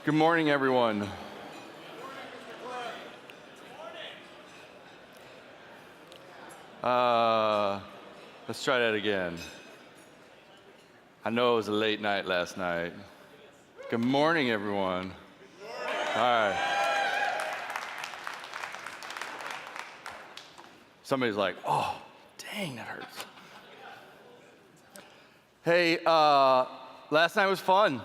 Good morning, everyone. Let's try that again. I know it was a late night last night. Good morning, everyone. All right. Somebody's like, oh, dang, that hurts. Hey, last night was fun.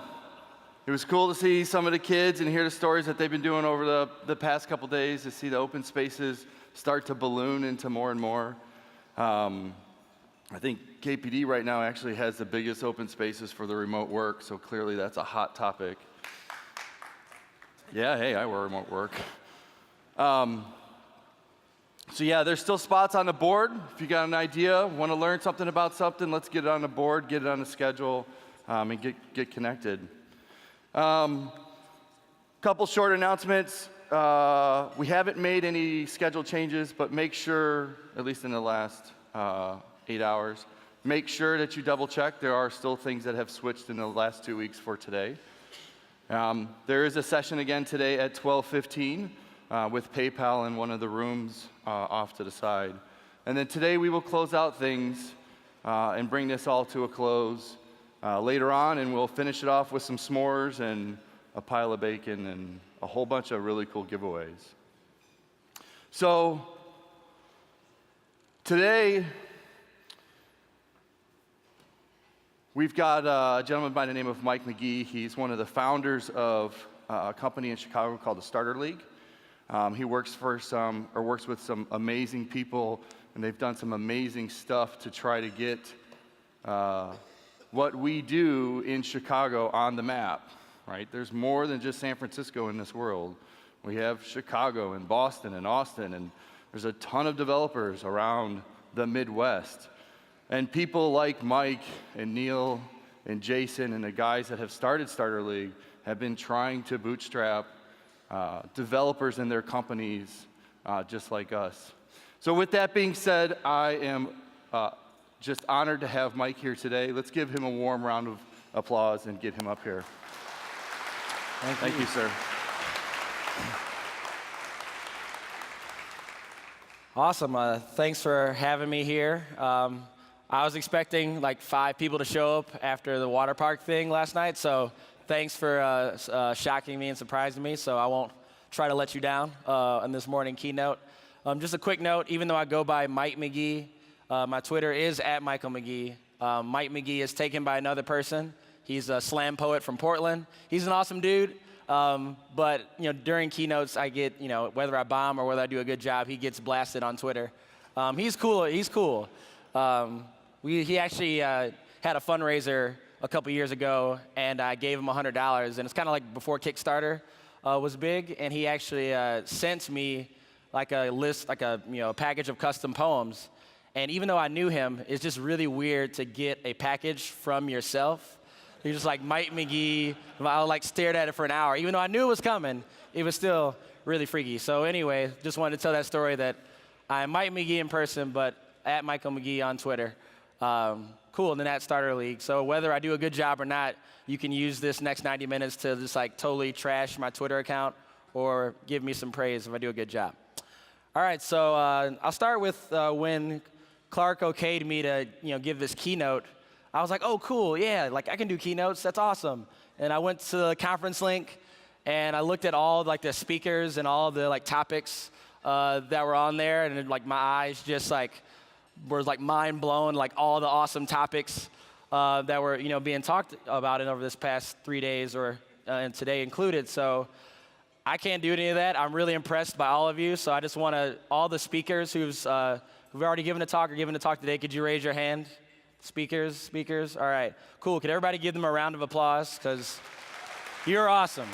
It was cool to see some of the kids and hear the stories that they've been doing over the past couple days, to see the open spaces start to balloon into more and more. I think KPD right now actually has the biggest open spaces for the remote work, so clearly that's a hot topic. Yeah, hey, I wear remote work. So yeah, there's still spots on the board. If you got an idea, want to learn something about something, let's get it on the board, get it on the schedule, and get connected. Couple short announcements. We haven't made any schedule changes, but make sure, at least in the last 8 hours, make sure that you double check. There are still things that have switched in the last 2 weeks for today. There is a session again today at 12:15 with PayPal in one of the rooms off to the side. And then today we will close out things and bring this all to a close later on, and we'll finish it off with some s'mores and a pile of bacon and a whole bunch of really cool giveaways. So today we've got a gentleman by the name of Mike McGee. He's one of the founders of a company in Chicago called the Starter League. He works with some amazing people, and they've done some amazing stuff to try to get what we do in Chicago on the map, right? There's more than just San Francisco in this world. We have Chicago and Boston and Austin, and there's a ton of developers around the Midwest. And people like Mike and Neil and Jason and the guys that have started Starter League have been trying to bootstrap developers in their companies just like us. So with that being said, I am just honored to have Mike here today. Let's give him a warm round of applause and get him up here. Thank you, sir. Awesome. Thanks for having me here. I was expecting like 5 people to show up after the water park thing last night, so thanks for shocking me and surprising me, so I won't try to let you down on this morning keynote. Just a quick note, even though I go by Mike McGee, my Twitter is @MichaelMcGee. Mike McGee is taken by another person. He's a slam poet from Portland. He's an awesome dude, but during keynotes, I get, whether I bomb or whether I do a good job, he gets blasted on Twitter. He's cool. He actually had a fundraiser a couple years ago, and I gave him $100, and it's kind of like before Kickstarter was big, and he actually sent me like a list, like a package of custom poems. And even though I knew him, it's just really weird to get a package from yourself. You're just like, Mike McGee. I like stared at it for an hour. Even though I knew it was coming, it was still really freaky. So anyway, just wanted to tell that story that I'm Mike McGee in person, but @Michael McGee on Twitter. Cool, and then at Starter League. So whether I do a good job or not, you can use this next 90 minutes to just like totally trash my Twitter account or give me some praise if I do a good job. All right, so I'll start with when Clark okayed me to give this keynote. I was like, oh, cool, yeah, like I can do keynotes, that's awesome. And I went to the conference link, and I looked at all like the speakers and all the like topics that were on there, and like my eyes just like were like mind blown, like all the awesome topics that were being talked about over this past 3 days, and today included. So I can't do any of that. I'm really impressed by all of you. So I just want to, all the speakers who've already given a talk or given a talk today, could you raise your hand? Speakers. All right, cool. Could everybody give them a round of applause? Because you're awesome.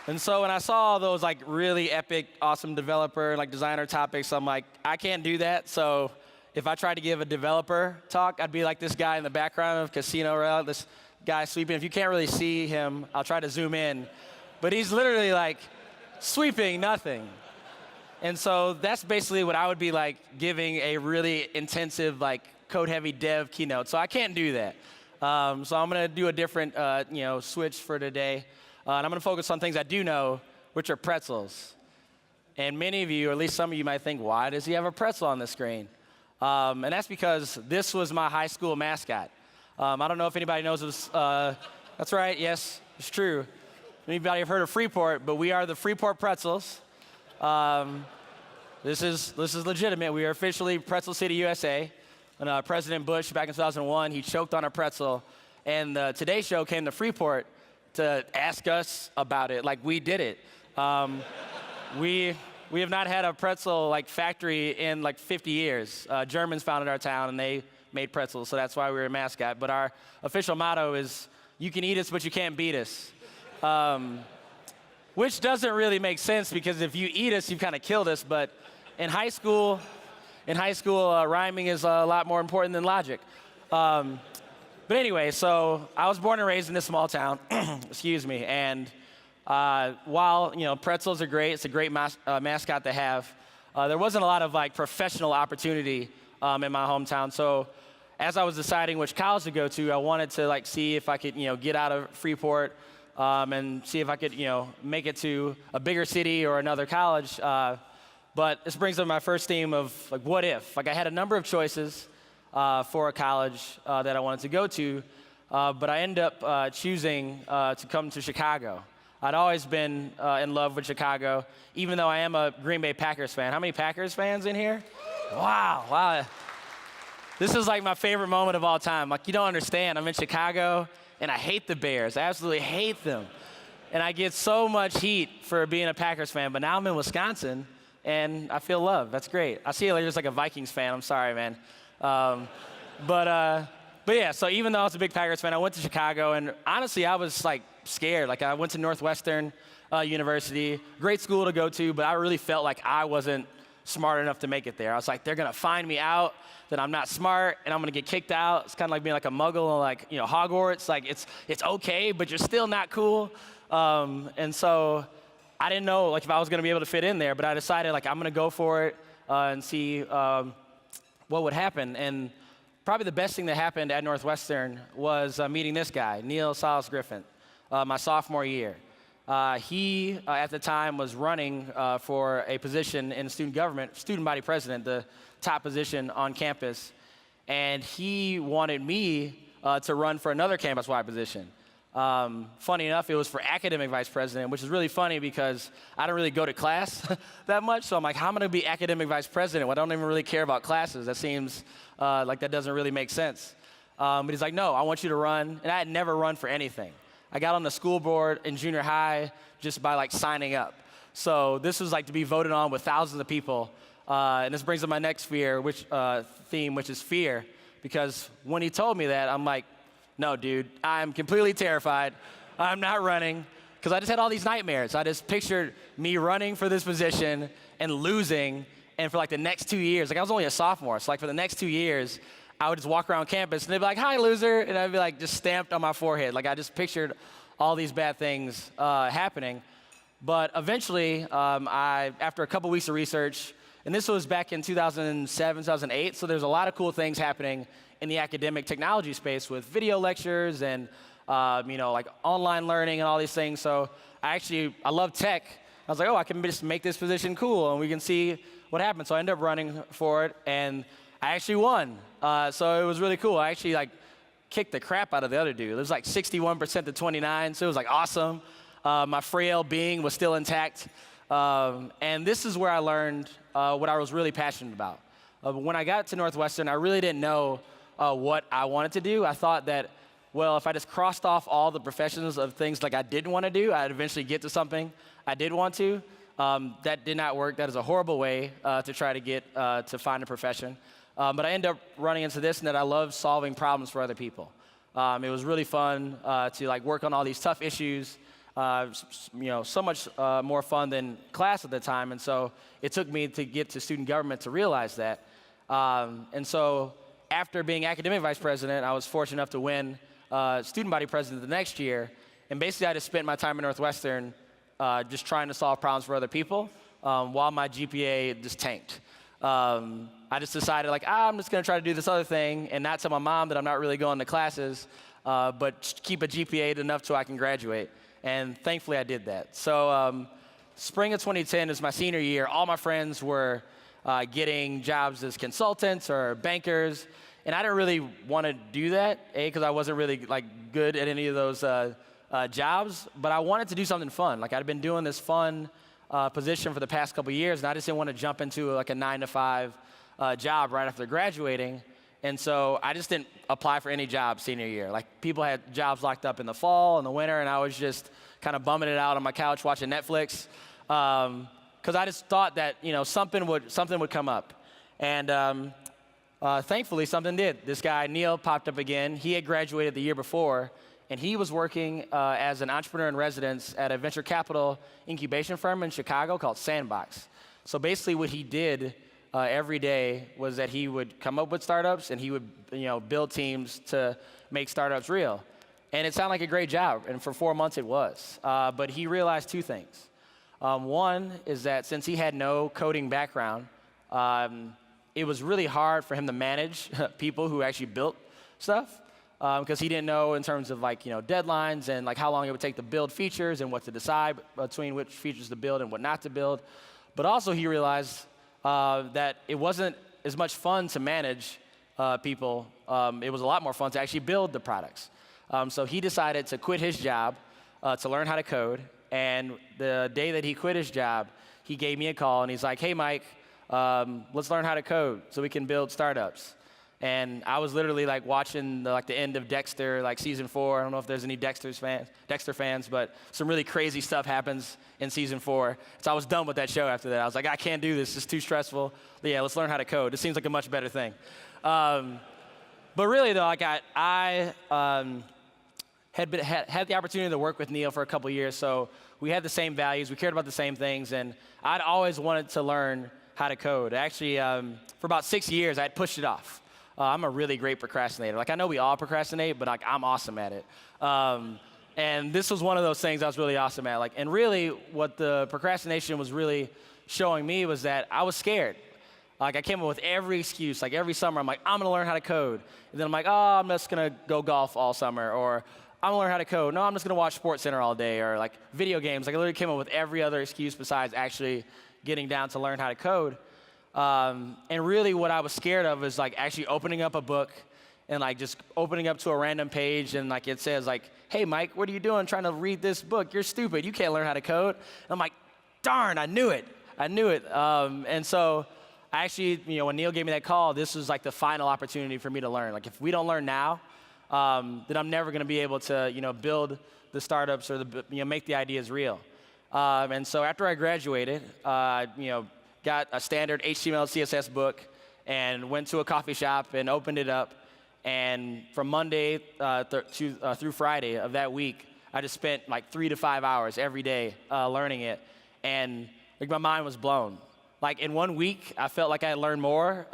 And so when I saw all those like really epic, awesome developer, like designer topics, I'm like, I can't do that. So if I tried to give a developer talk, I'd be like this guy in the background of Casino Royale, this guy sweeping. If you can't really see him, I'll try to zoom in. But he's literally like sweeping nothing. And so that's basically what I would be like giving a really intensive, like code-heavy dev keynote. So I can't do that. So I'm going to do a different, switch for today. And I'm going to focus on things I do know, which are pretzels. And many of you, or at least some of you might think, why does he have a pretzel on the screen? And that's because this was my high school mascot. I don't know if anybody knows this. That's right, yes, it's true. Anybody have heard of Freeport? But we are the Freeport Pretzels. This is legitimate. We are officially Pretzel City, USA. And President Bush, back in 2001, he choked on a pretzel. And the Today Show came to Freeport to ask us about it, like we did it. We have not had a pretzel like factory in like 50 years. Germans founded our town and they made pretzels, so that's why we were a mascot. But our official motto is, you can eat us, but you can't beat us. Which doesn't really make sense, because if you eat us, you've kind of killed us. But in high school, rhyming is a lot more important than logic. But anyway, so I was born and raised in this small town, excuse me, and while pretzels are great, it's a great mascot to have, there wasn't a lot of like professional opportunity in my hometown. So as I was deciding which college to go to, I wanted to like see if I could get out of Freeport and see if I could make it to a bigger city or another college. But this brings up my first theme of like, what if? Like, I had a number of choices for a college that I wanted to go to, but I ended up choosing to come to Chicago. I'd always been in love with Chicago, even though I am a Green Bay Packers fan. How many Packers fans in here? Wow. This is like my favorite moment of all time. Like, you don't understand. I'm in Chicago, and I hate the Bears. I absolutely hate them. And I get so much heat for being a Packers fan, but now I'm in Wisconsin, and I feel love. That's great. I see you later, just like a Vikings fan. I'm sorry, man. But yeah, so even though I was a big Packers fan, I went to Chicago, and honestly, I was like scared. Like, I went to Northwestern University, great school to go to, but I really felt like I wasn't smart enough to make it there. I was like, they're gonna find me out that I'm not smart, and I'm gonna get kicked out. It's kind of like being like a muggle, like Hogwarts. Like, it's okay, but you're still not cool. And so I didn't know like if I was gonna be able to fit in there, but I decided like I'm gonna go for it and see what would happen. And probably the best thing that happened at Northwestern was meeting this guy, Neil Salas Griffin, my sophomore year. He, at the time, was running for a position in student government, student body president, the top position on campus. And he wanted me to run for another campus-wide position. Funny enough, it was for academic vice president, which is really funny because I don't really go to class that much. So I'm like, how am I going to be academic vice president when I don't even really care about classes? That seems like that doesn't really make sense. But he's like, no, I want you to run. And I had never run for anything. I got on the school board in junior high just by like signing up. So this was like to be voted on with thousands of people. And this brings up my next theme, which is fear. Because when he told me that, I'm like, no, dude, I'm completely terrified. I'm not running. Because I just had all these nightmares. I just pictured me running for this position and losing. And for like the next 2 years, like I was only a sophomore. So like for the next 2 years, I would just walk around campus and they'd be like, hi, loser. And I'd be like just stamped on my forehead. Like I just pictured all these bad things happening. But eventually, after a couple weeks of research, and this was back in 2007, 2008, so there's a lot of cool things happening in the academic technology space with video lectures and like online learning and all these things. So I love tech. I was like, oh, I can just make this position cool and we can see what happens. So I ended up running for it and I actually won. So it was really cool. I actually like kicked the crap out of the other dude. It was like 61% to 29, so it was like awesome. My frail being was still intact. And this is where I learned what I was really passionate about. When I got to Northwestern, I really didn't know what I wanted to do. I thought that, well, if I just crossed off all the professions of things like I didn't want to do, I'd eventually get to something I did want to. That did not work. That is a horrible way to try to get to find a profession. But I ended up running into this, and that I love solving problems for other people. It was really fun to like work on all these tough issues. So much more fun than class at the time, and so it took me to get to student government to realize that. And so after being academic vice president, I was fortunate enough to win student body president the next year, and basically I just spent my time at Northwestern just trying to solve problems for other people while my GPA just tanked. I just decided like, I'm just gonna try to do this other thing and not tell my mom that I'm not really going to classes but keep a GPA enough so I can graduate. And thankfully, I did that. So spring of 2010 is my senior year. All my friends were getting jobs as consultants or bankers, and I didn't really want to do that, because I wasn't really good at any of those jobs, but I wanted to do something fun. Like, I'd been doing this fun position for the past couple years, and I just didn't want to jump into a 9-to-5 job right after graduating. And so I just didn't apply for any job senior year. Like, people had jobs locked up in the fall and the winter, and I was just kind of bumming it out on my couch watching Netflix, because I just thought that something would come up. And thankfully, something did. This guy, Neil, popped up again. He had graduated the year before, and he was working as an entrepreneur in residence at a venture capital incubation firm in Chicago called Sandbox. So basically what he did every day was that he would come up with startups, and he would build teams to make startups real. And it sounded like a great job, and for 4 months it was. But he realized two things. One is that since he had no coding background, it was really hard for him to manage people who actually built stuff, because he didn't know in terms of deadlines and how long it would take to build features and what to decide between which features to build and what not to build. But also he realized that it wasn't as much fun to manage people. It was a lot more fun to actually build the products. So he decided to quit his job to learn how to code. And the day that he quit his job, he gave me a call, and he's like, "Hey, Mike, let's learn how to code so we can build startups." And I was literally watching the end of Dexter, season 4. I don't know if there's any Dexter fans, but some really crazy stuff happens in season 4. So I was done with that show after that. I was like, I can't do this. It's too stressful. But yeah, let's learn how to code. It seems like a much better thing. But really, though, I had the opportunity to work with Neil for a couple years, so we had the same values. We cared about the same things, and I'd always wanted to learn how to code. Actually, for about 6 years, I had pushed it off. I'm a really great procrastinator. I know we all procrastinate, but I'm awesome at it. And this was one of those things I was really awesome at. And really, what the procrastination was really showing me was that I was scared. I came up with every excuse. Every summer, I'm I'm gonna learn how to code. And then I'm oh, I'm just gonna go golf all summer, or I'm gonna learn how to code. No, I'm just gonna watch SportsCenter all day, or video games. I literally came up with every other excuse besides actually getting down to learn how to code. And really what I was scared of is actually opening up a book and just opening up to a random page, and it says "Hey, Mike, what are you doing trying to read this book? You're stupid. You can't learn how to code." And I'm darn, I knew it. And so I actually, when Neil gave me that call, this was the final opportunity for me to learn. If we don't learn now, then I'm never going to be able to, build the startups or make the ideas real. And so after I graduated, got a standard HTML, CSS book, and went to a coffee shop and opened it up. And from Monday through Friday of that week, I just spent 3 to 5 hours every day learning it. And my mind was blown. In 1 week, I felt like I had learned more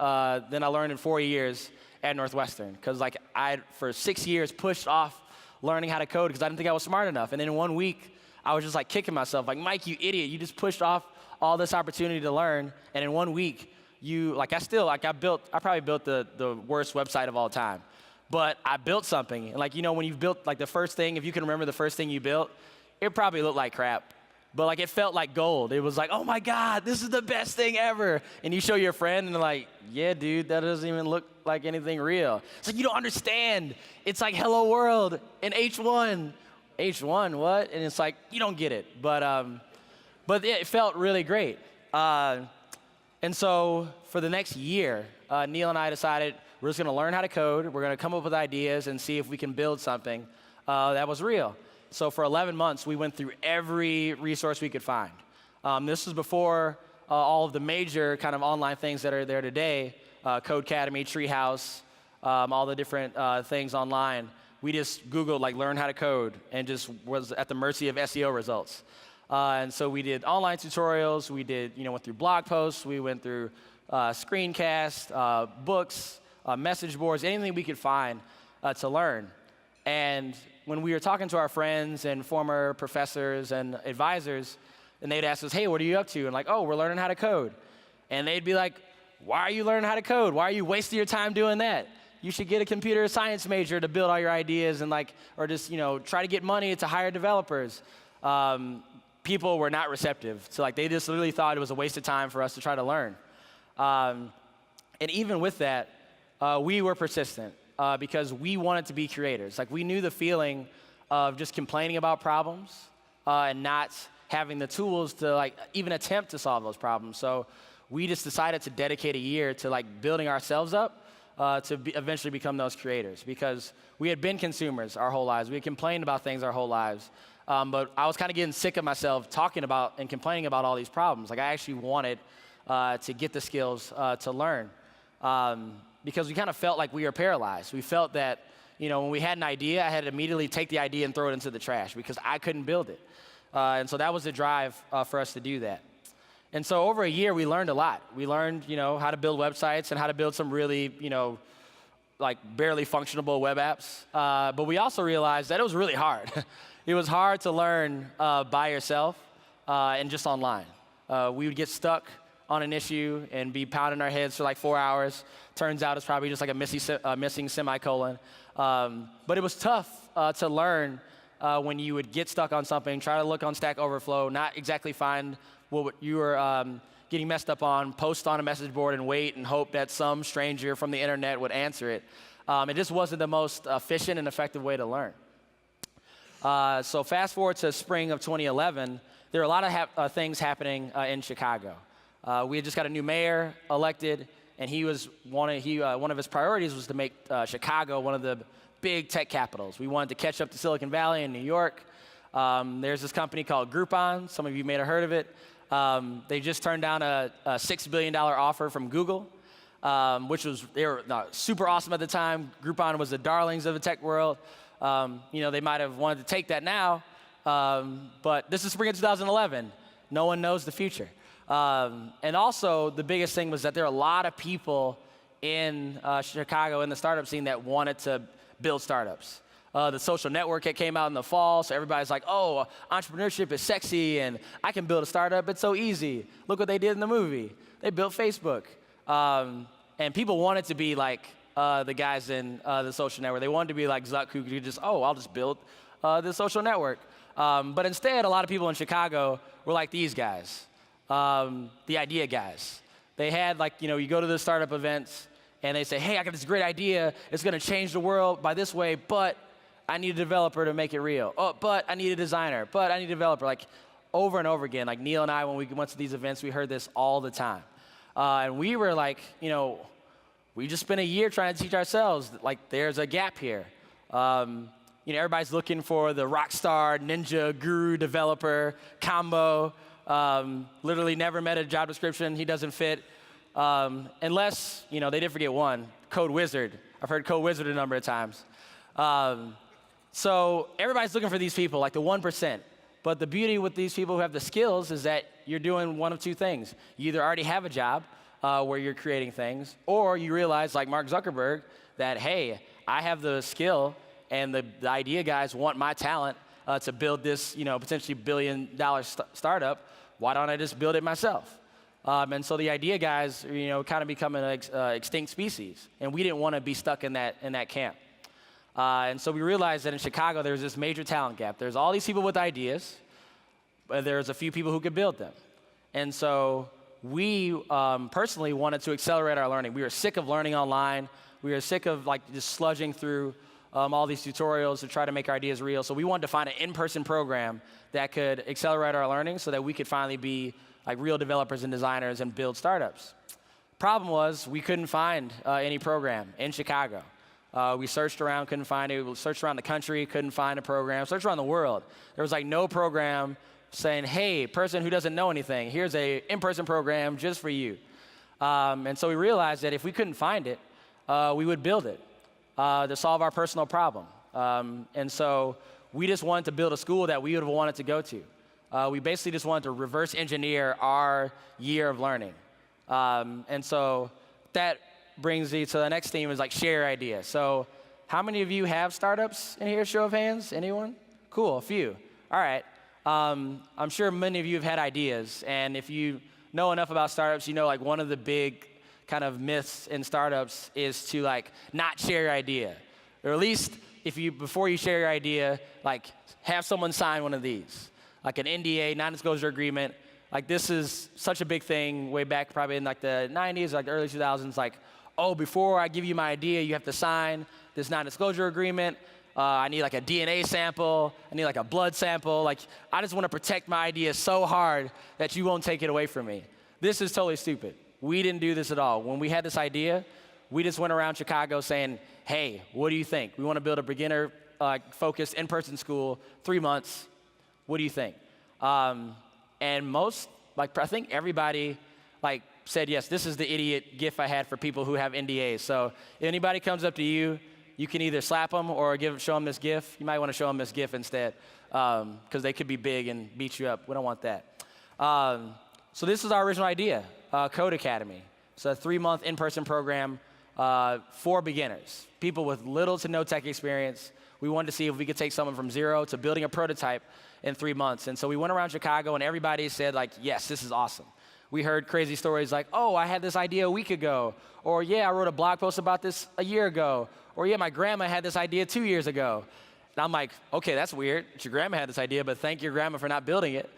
than I learned in 4 years at Northwestern. Because I, for 6 years, pushed off learning how to code because I didn't think I was smart enough. And then in 1 week, I was just kicking myself. Mike, you idiot, you just pushed off all this opportunity to learn, and in 1 week, I probably built the worst website of all time, but I built something. And when you've built the first thing, if you can remember the first thing you built, it probably looked like crap, but it felt like gold. It was oh my God, this is the best thing ever. And you show your friend, and they're yeah, dude, that doesn't even look like anything real. It's you don't understand. It's Hello World and H1. H1, what? And it's you don't get it, but yeah, it felt really great. And so for the next year, Neil and I decided we're just going to learn how to code. We're going to come up with ideas and see if we can build something that was real. So for 11 months, we went through every resource we could find. This was before all of the major kind of online things that are there today, Codecademy, Treehouse, all the different things online. We just Googled learn how to code and just was at the mercy of SEO results. And so we did online tutorials, we did, went through blog posts, we went through screencasts, books, message boards, anything we could find to learn. And when we were talking to our friends and former professors and advisors, and they'd ask us, "Hey, what are you up to?" And "Oh, we're learning how to code." And they'd be "Why are you learning how to code? Why are you wasting your time doing that?" you should get a computer science major to build all your ideas and or just, try to get money to hire developers. People were not receptive. So they just literally thought it was a waste of time for us to try to learn. And even with that, we were persistent because we wanted to be creators. We knew the feeling of just complaining about problems and not having the tools to even attempt to solve those problems. So we just decided to dedicate a year to building ourselves up to eventually become those creators, because we had been consumers our whole lives. We had complained about things our whole lives. But I was kind of getting sick of myself talking about and complaining about all these problems. I actually wanted to get the skills to learn, because we kind of felt like we were paralyzed. We felt that when we had an idea, I had to immediately take the idea and throw it into the trash because I couldn't build it. And so that was the drive for us to do that. And so over a year, we learned a lot. We learned, how to build websites and how to build some really, barely functionable web apps. But we also realized that it was really hard. It was hard to learn by yourself and just online. We would get stuck on an issue and be pounding our heads for 4 hours. Turns out it's probably just a missing semicolon. But it was tough to learn when you would get stuck on something, try to look on Stack Overflow, not exactly find what you were getting messed up on, post on a message board and wait and hope that some stranger from the internet would answer it. It just wasn't the most efficient and effective way to learn. So fast forward to spring of 2011, there were a lot of things happening in Chicago. We had just got a new mayor elected, and one of his priorities was to make Chicago one of the big tech capitals. We wanted to catch up to Silicon Valley and New York. There's this company called Groupon. Some of you may have heard of it. They just turned down a $6 billion offer from Google, they were super awesome at the time. Groupon was the darlings of the tech world. They might have wanted to take that now, but this is spring of 2011. No one knows the future. And also, the biggest thing was that there are a lot of people in Chicago in the startup scene that wanted to build startups. The Social Network came out in the fall, so everybody's like, oh, entrepreneurship is sexy, and I can build a startup. It's so easy. Look what they did in the movie. They built Facebook. And people wanted to be like the guys in the Social Network. They wanted to be like Zuck, who could just, I'll just build the Social Network. But instead, a lot of people in Chicago were like these guys, the idea guys. They had you go to the startup events, and they say, hey, I got this great idea. It's going to change the world by this way, but I need a developer to make it real. Oh, but I need a designer. But I need a developer. Over and over again. Neil and I, when we went to these events, we heard this all the time. And we were we just spent a year trying to teach ourselves, there's a gap here. Everybody's looking for the rock star, ninja, guru, developer, combo. Literally never met a job description. He doesn't fit. Unless, they did forget one, code wizard. I've heard code wizard a number of times. So everybody's looking for these people, the 1%. But the beauty with these people who have the skills is that you're doing one of two things. You either already have a job where you're creating things, or you realize, like Mark Zuckerberg, that, hey, I have the skill and the idea guys want my talent to build this, potentially billion-dollar startup. Why don't I just build it myself? And so the idea guys, kind of become an extinct species, and we didn't want to be stuck in that camp. And so we realized that in Chicago, there's this major talent gap. There's all these people with ideas, but there's a few people who could build them. And so we personally wanted to accelerate our learning. We were sick of learning online. We were sick of just sludging through all these tutorials to try to make our ideas real. So we wanted to find an in-person program that could accelerate our learning so that we could finally be real developers and designers and build startups. Problem was, we couldn't find any program in Chicago. We searched around, couldn't find it. We searched around the country, couldn't find a program. Searched around the world. There was no program saying, hey, person who doesn't know anything, here's a in-person program just for you. And so we realized that if we couldn't find it, we would build it to solve our personal problem. And so we just wanted to build a school that we would have wanted to go to. We basically just wanted to reverse engineer our year of learning. And so that brings me to the next theme is share ideas. So how many of you have startups in here? Show of hands. Anyone? Cool, a few. All right. I'm sure many of you have had ideas. And if you know enough about startups, one of the big kind of myths in startups is to like not share your idea, or at least before you share your idea, like have someone sign one of these, like an NDA, non-disclosure agreement. Like this is such a big thing way back probably in like the 90s, like the early 2000s, like, oh, before I give you my idea, you have to sign this non-disclosure agreement. I need like a DNA sample. I need like a blood sample. Like, I just want to protect my idea so hard that you won't take it away from me. This is totally stupid. We didn't do this at all. When we had this idea, we just went around Chicago saying, hey, what do you think? We want to build a beginner-focused in-person school, 3 months. What do you think? And most, like I think everybody, like said, yes, this is the idiot gift I had for people who have NDAs. So if anybody comes up to you, you can either slap them or show them this gift. You might want to show them this gift instead, because they could be big and beat you up. We don't want that. So this is our original idea, Code Academy. It's a 3-month in-person program for beginners, people with little to no tech experience. We wanted to see if we could take someone from 0 to building a prototype in 3 months. And so we went around Chicago, and everybody said, like, yes, this is awesome. We heard crazy stories like, oh, I had this idea a week ago, or yeah, I wrote a blog post about this a year ago, or yeah, my grandma had this idea 2 years ago. And I'm like, okay, that's weird. Your grandma had this idea, but thank your grandma for not building it,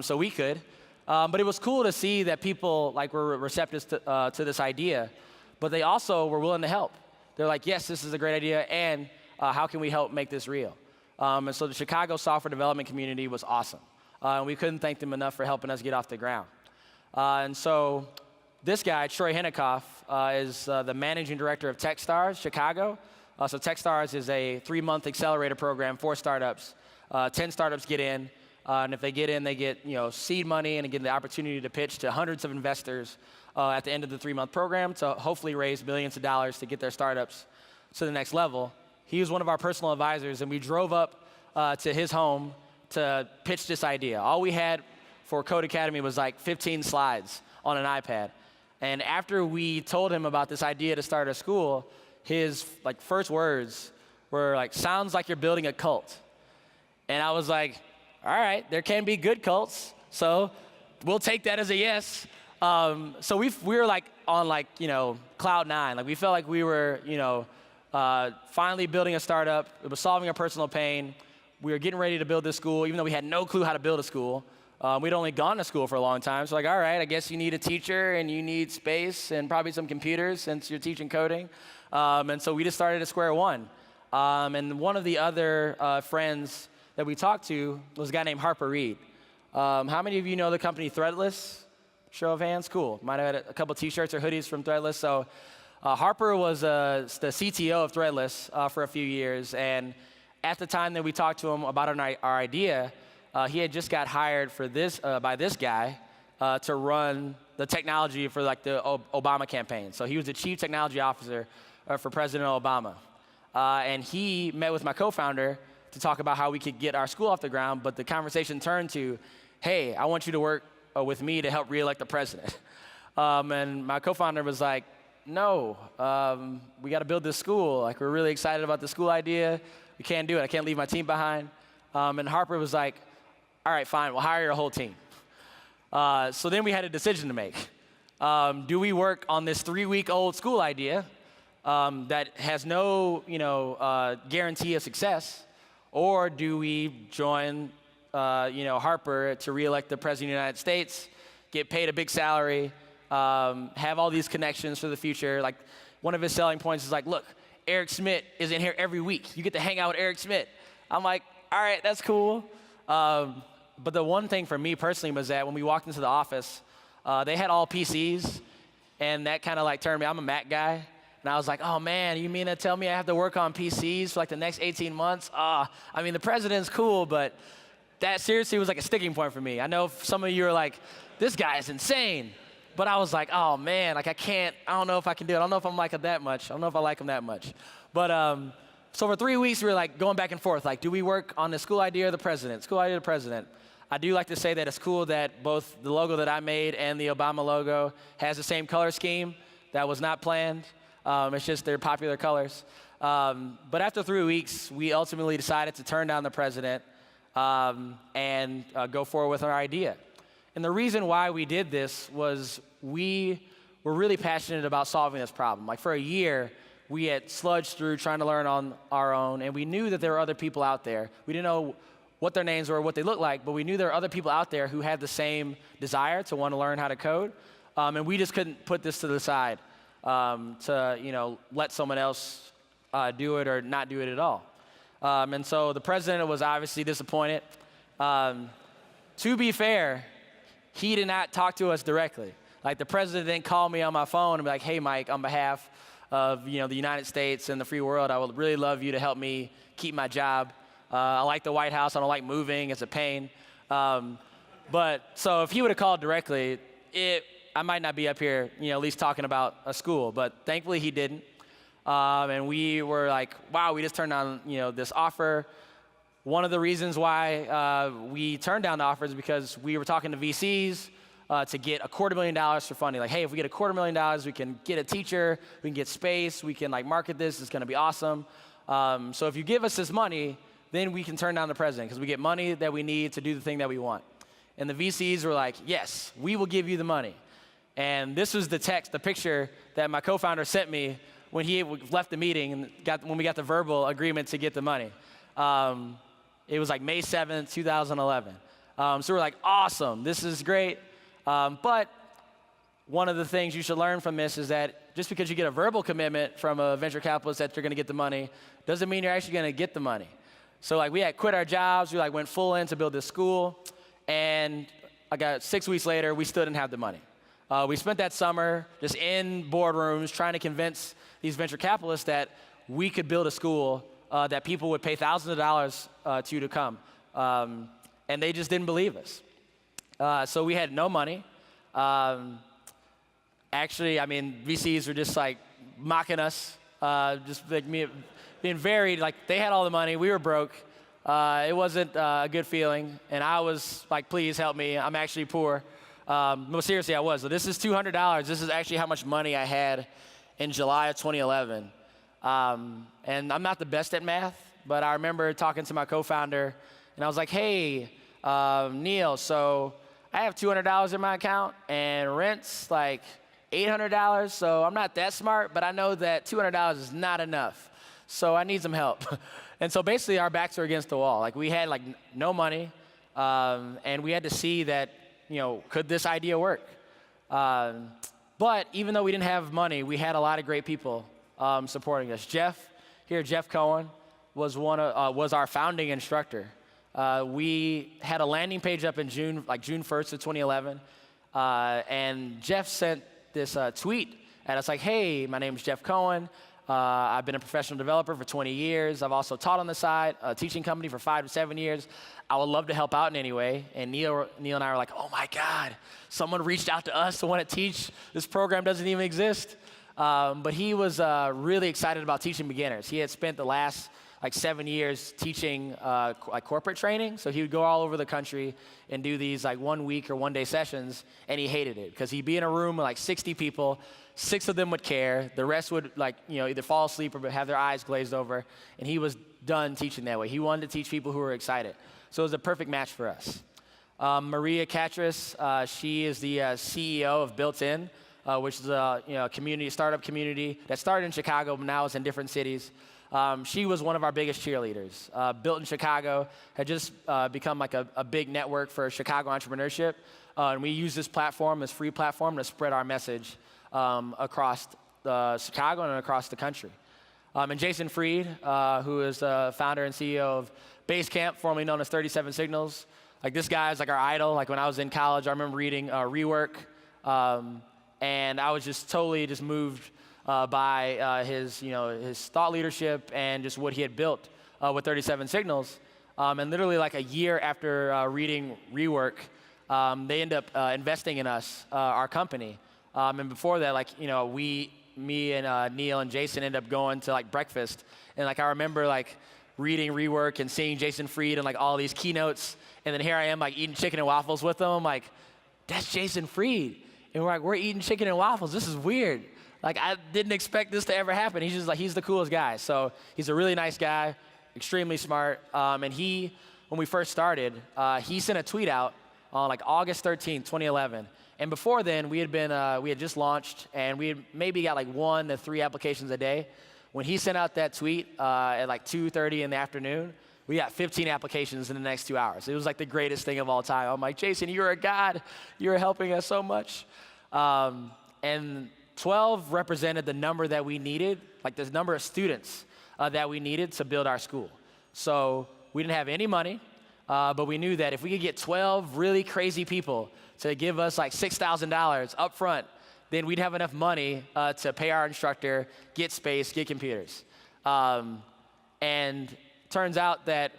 so we could. But it was cool to see that people like were receptive to this idea, but they also were willing to help. They're like, yes, this is a great idea, and how can we help make this real? And so the Chicago software development community was awesome. And we couldn't thank them enough for helping us get off the ground. And so this guy, Troy Hennekoff, is the managing director of Techstars Chicago. So Techstars is a 3-month accelerator program for startups. 10 startups get in, and if they get in, they get seed money and get the opportunity to pitch to hundreds of investors at the end of the 3-month program to hopefully raise millions of dollars to get their startups to the next level. He was one of our personal advisors, and we drove up to his home to pitch this idea. All we had for Code Academy was like 15 slides on an iPad. And after we told him about this idea to start a school, his first words were like, sounds like you're building a cult. And I was like, all right, there can be good cults, so we'll take that as a yes. So we were like on cloud 9. Like we felt like we were finally building a startup. It was solving a personal pain. We were getting ready to build this school, even though we had no clue how to build a school. We'd only gone to school for a long time, so like, all right, I guess you need a teacher and you need space and probably some computers since you're teaching coding. And so we just started at square one. And one of the other friends that we talked to was a guy named Harper Reed. How many of you know the company Threadless? Show of hands, cool. Might have had a couple t-shirts or hoodies from Threadless. So Harper was the CTO of Threadless for a few years, and at the time that we talked to him about our idea, he had just got hired for by this guy to run the technology for like the Obama campaign. So he was the chief technology officer for President Obama. And he met with my co-founder to talk about how we could get our school off the ground, but the conversation turned to, hey, I want you to work with me to help re-elect the president. And my co-founder was like, no, we got to build this school. Like, we're really excited about the school idea. We can't do it. I can't leave my team behind. And Harper was like, all right, fine, we'll hire your whole team. So then we had a decision to make. Do we work on this 3-week-old school idea that has no guarantee of success, or do we join Harper to re-elect the President of the United States, get paid a big salary, have all these connections for the future? Like, one of his selling points is like, look, Eric Schmidt is in here every week. You get to hang out with Eric Schmidt. I'm like, all right, that's cool. But the one thing for me personally was that when we walked into the office, they had all PCs, and that kind of like turned me. I'm a Mac guy, and I was like, oh man, you mean to tell me I have to work on PCs for like the next 18 months? I mean, the president's cool, but that seriously was like a sticking point for me. I know some of you are like, this guy is insane. But I was like, oh man, like I don't know if I can do it. I don't know if I'm like him that much. I don't know if I like him that much. But so for 3 weeks, we were like going back and forth. Like, do we work on the school idea or the president? School idea or the president? I do like to say that it's cool that both the logo that I made and the Obama logo has the same color scheme. That was not planned. It's just they're popular colors. But after 3 weeks, we ultimately decided to turn down the president and go forward with our idea. And the reason why we did this was we were really passionate about solving this problem. Like for a year, we had sludged through trying to learn on our own, and we knew that there were other people out there. We didn't know what their names were, what they looked like, but we knew there were other people out there who had the same desire to want to learn how to code, and we just couldn't put this to the side to let someone else do it or not do it at all. And so the president was obviously disappointed. To be fair, he did not talk to us directly. Like the president didn't call me on my phone and be like, hey, Mike, on behalf of the United States and the free world, I would really love you to help me keep my job. I like the White House. I don't like moving. It's a pain. But so if he would have called directly, I might not be up here, at least talking about a school. But thankfully he didn't. And we were like, wow, we just turned down this offer. One of the reasons why we turned down the offer is because we were talking to VCs to get $250,000 for funding. Like, hey, if we get $250,000, we can get a teacher, we can get space, we can market this. It's going to be awesome. So if you give us this money, then we can turn down the president because we get money that we need to do the thing that we want. And the VCs were like, yes, we will give you the money. And this was the picture that my co-founder sent me when he left the meeting and when we got the verbal agreement to get the money. It was like May 7th, 2011. So we're like, awesome, this is great. But one of the things you should learn from this is that just because you get a verbal commitment from a venture capitalist that you're going to get the money doesn't mean you're actually going to get the money. So we had quit our jobs. We went full in to build this school. And I got 6 weeks later, we still didn't have the money. We spent that summer just in boardrooms trying to convince these venture capitalists that we could build a school that people would pay thousands of dollars to come. And they just didn't believe us. So we had no money. Actually, VCs were just mocking us, just being very, they had all the money, we were broke. It wasn't a good feeling, and I was like, please help me, I'm actually poor. No, seriously, I was. So this is $200. This is actually how much money I had in July of 2011. And I'm not the best at math, but I remember talking to my co-founder, and I was like, hey, Neil, so I have $200 in my account, and rent's like $800, so I'm not that smart, but I know that $200 is not enough, so I need some help. And so basically our backs were against the wall. We had no money, and we had to see that, could this idea work? But even though we didn't have money, we had a lot of great people supporting us. Jeff Cohen was was our founding instructor. We had a landing page up in June 1st of 2011, and Jeff sent this tweet at us hey, my name is Jeff Cohen. I've been a professional developer for 20 years. I've also taught on the side, a teaching company for 5 to 7 years. I would love to help out in any way. And Neil and I were like, oh my God, someone reached out to us to want to teach. This program doesn't even exist. But he was really excited about teaching beginners. He had spent the last 7 years teaching corporate training. So he would go all over the country and do these 1 week or 1 day sessions, and he hated it because he'd be in a room with 60 people. 6 of them would care. The rest would either fall asleep or have their eyes glazed over. And he was done teaching that way. He wanted to teach people who were excited. So it was a perfect match for us. Maria Katris, she is the CEO of Built-In, which is a startup community that started in Chicago, but now is in different cities. She was one of our biggest cheerleaders. Built in Chicago had just become a big network for Chicago entrepreneurship. And we use this platform, this free platform, to spread our message across Chicago and across the country. And Jason Fried, who is the founder and CEO of Basecamp, formerly known as 37 Signals. This guy is our idol. When I was in college, I remember reading Rework, and I was just totally moved by his thought leadership and just what he had built with 37 Signals. And literally a year after reading Rework, they end up investing in us, our company. And before that, me and Neil and Jason ended up going to breakfast. And I remember reading Rework and seeing Jason Fried and all these keynotes. And then here I am eating chicken and waffles with them. I'm like, that's Jason Fried. And we're eating chicken and waffles. This is weird. I didn't expect this to ever happen. He's just he's the coolest guy. So he's a really nice guy, extremely smart. And when we first started, he sent a tweet out on like August 13th, 2011. And before then, we had just launched, and we had maybe got like 1 to 3 applications a day. When he sent out that tweet at like 2:30 in the afternoon, we got 15 applications in the next 2 hours. It was like the greatest thing of all time. I'm like, Jason, you're a god. You're helping us so much. And 12 represented the number that we needed, like the number of students that we needed to build our school. So we didn't have any money, but we knew that if we could get 12 really crazy people to give us like $6,000 up front, then we'd have enough money to pay our instructor, get space, get computers. And turns out that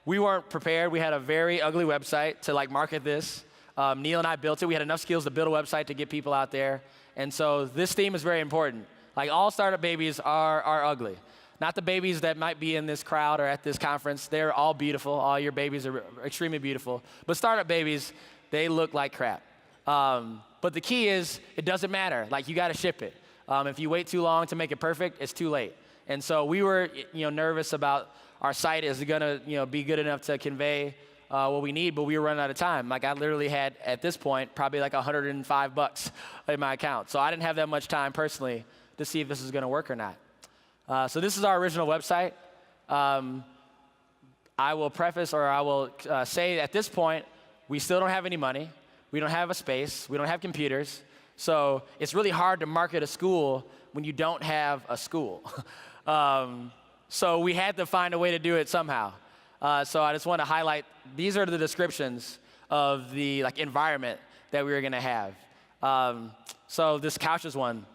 we weren't prepared. We had a very ugly website to like market this. Neil and I built it. We had enough skills to build a website to get people out there. And so this theme is very important. Like all startup babies are ugly. Not the babies that might be in this crowd or at this conference. They're all beautiful. All your babies are extremely beautiful. But startup babies, they look like crap. But the key is, it doesn't matter. Like, you got to ship it. If you wait too long to make it perfect, it's too late. And so we were, nervous about our site is going to, be good enough to convey what we need, but we were running out of time. Like, I literally had, at this point, probably like $105 in my account. So I didn't have that much time personally to see if this is going to work or not. So this is our original website. I will preface, or I will say at this point, we still don't have any money. We don't have a space. We don't have computers. So it's really hard to market a school when you don't have a school. So we had to find a way to do it somehow. So I just want to highlight, these are the descriptions of the environment that we were going to have. So this couch is one.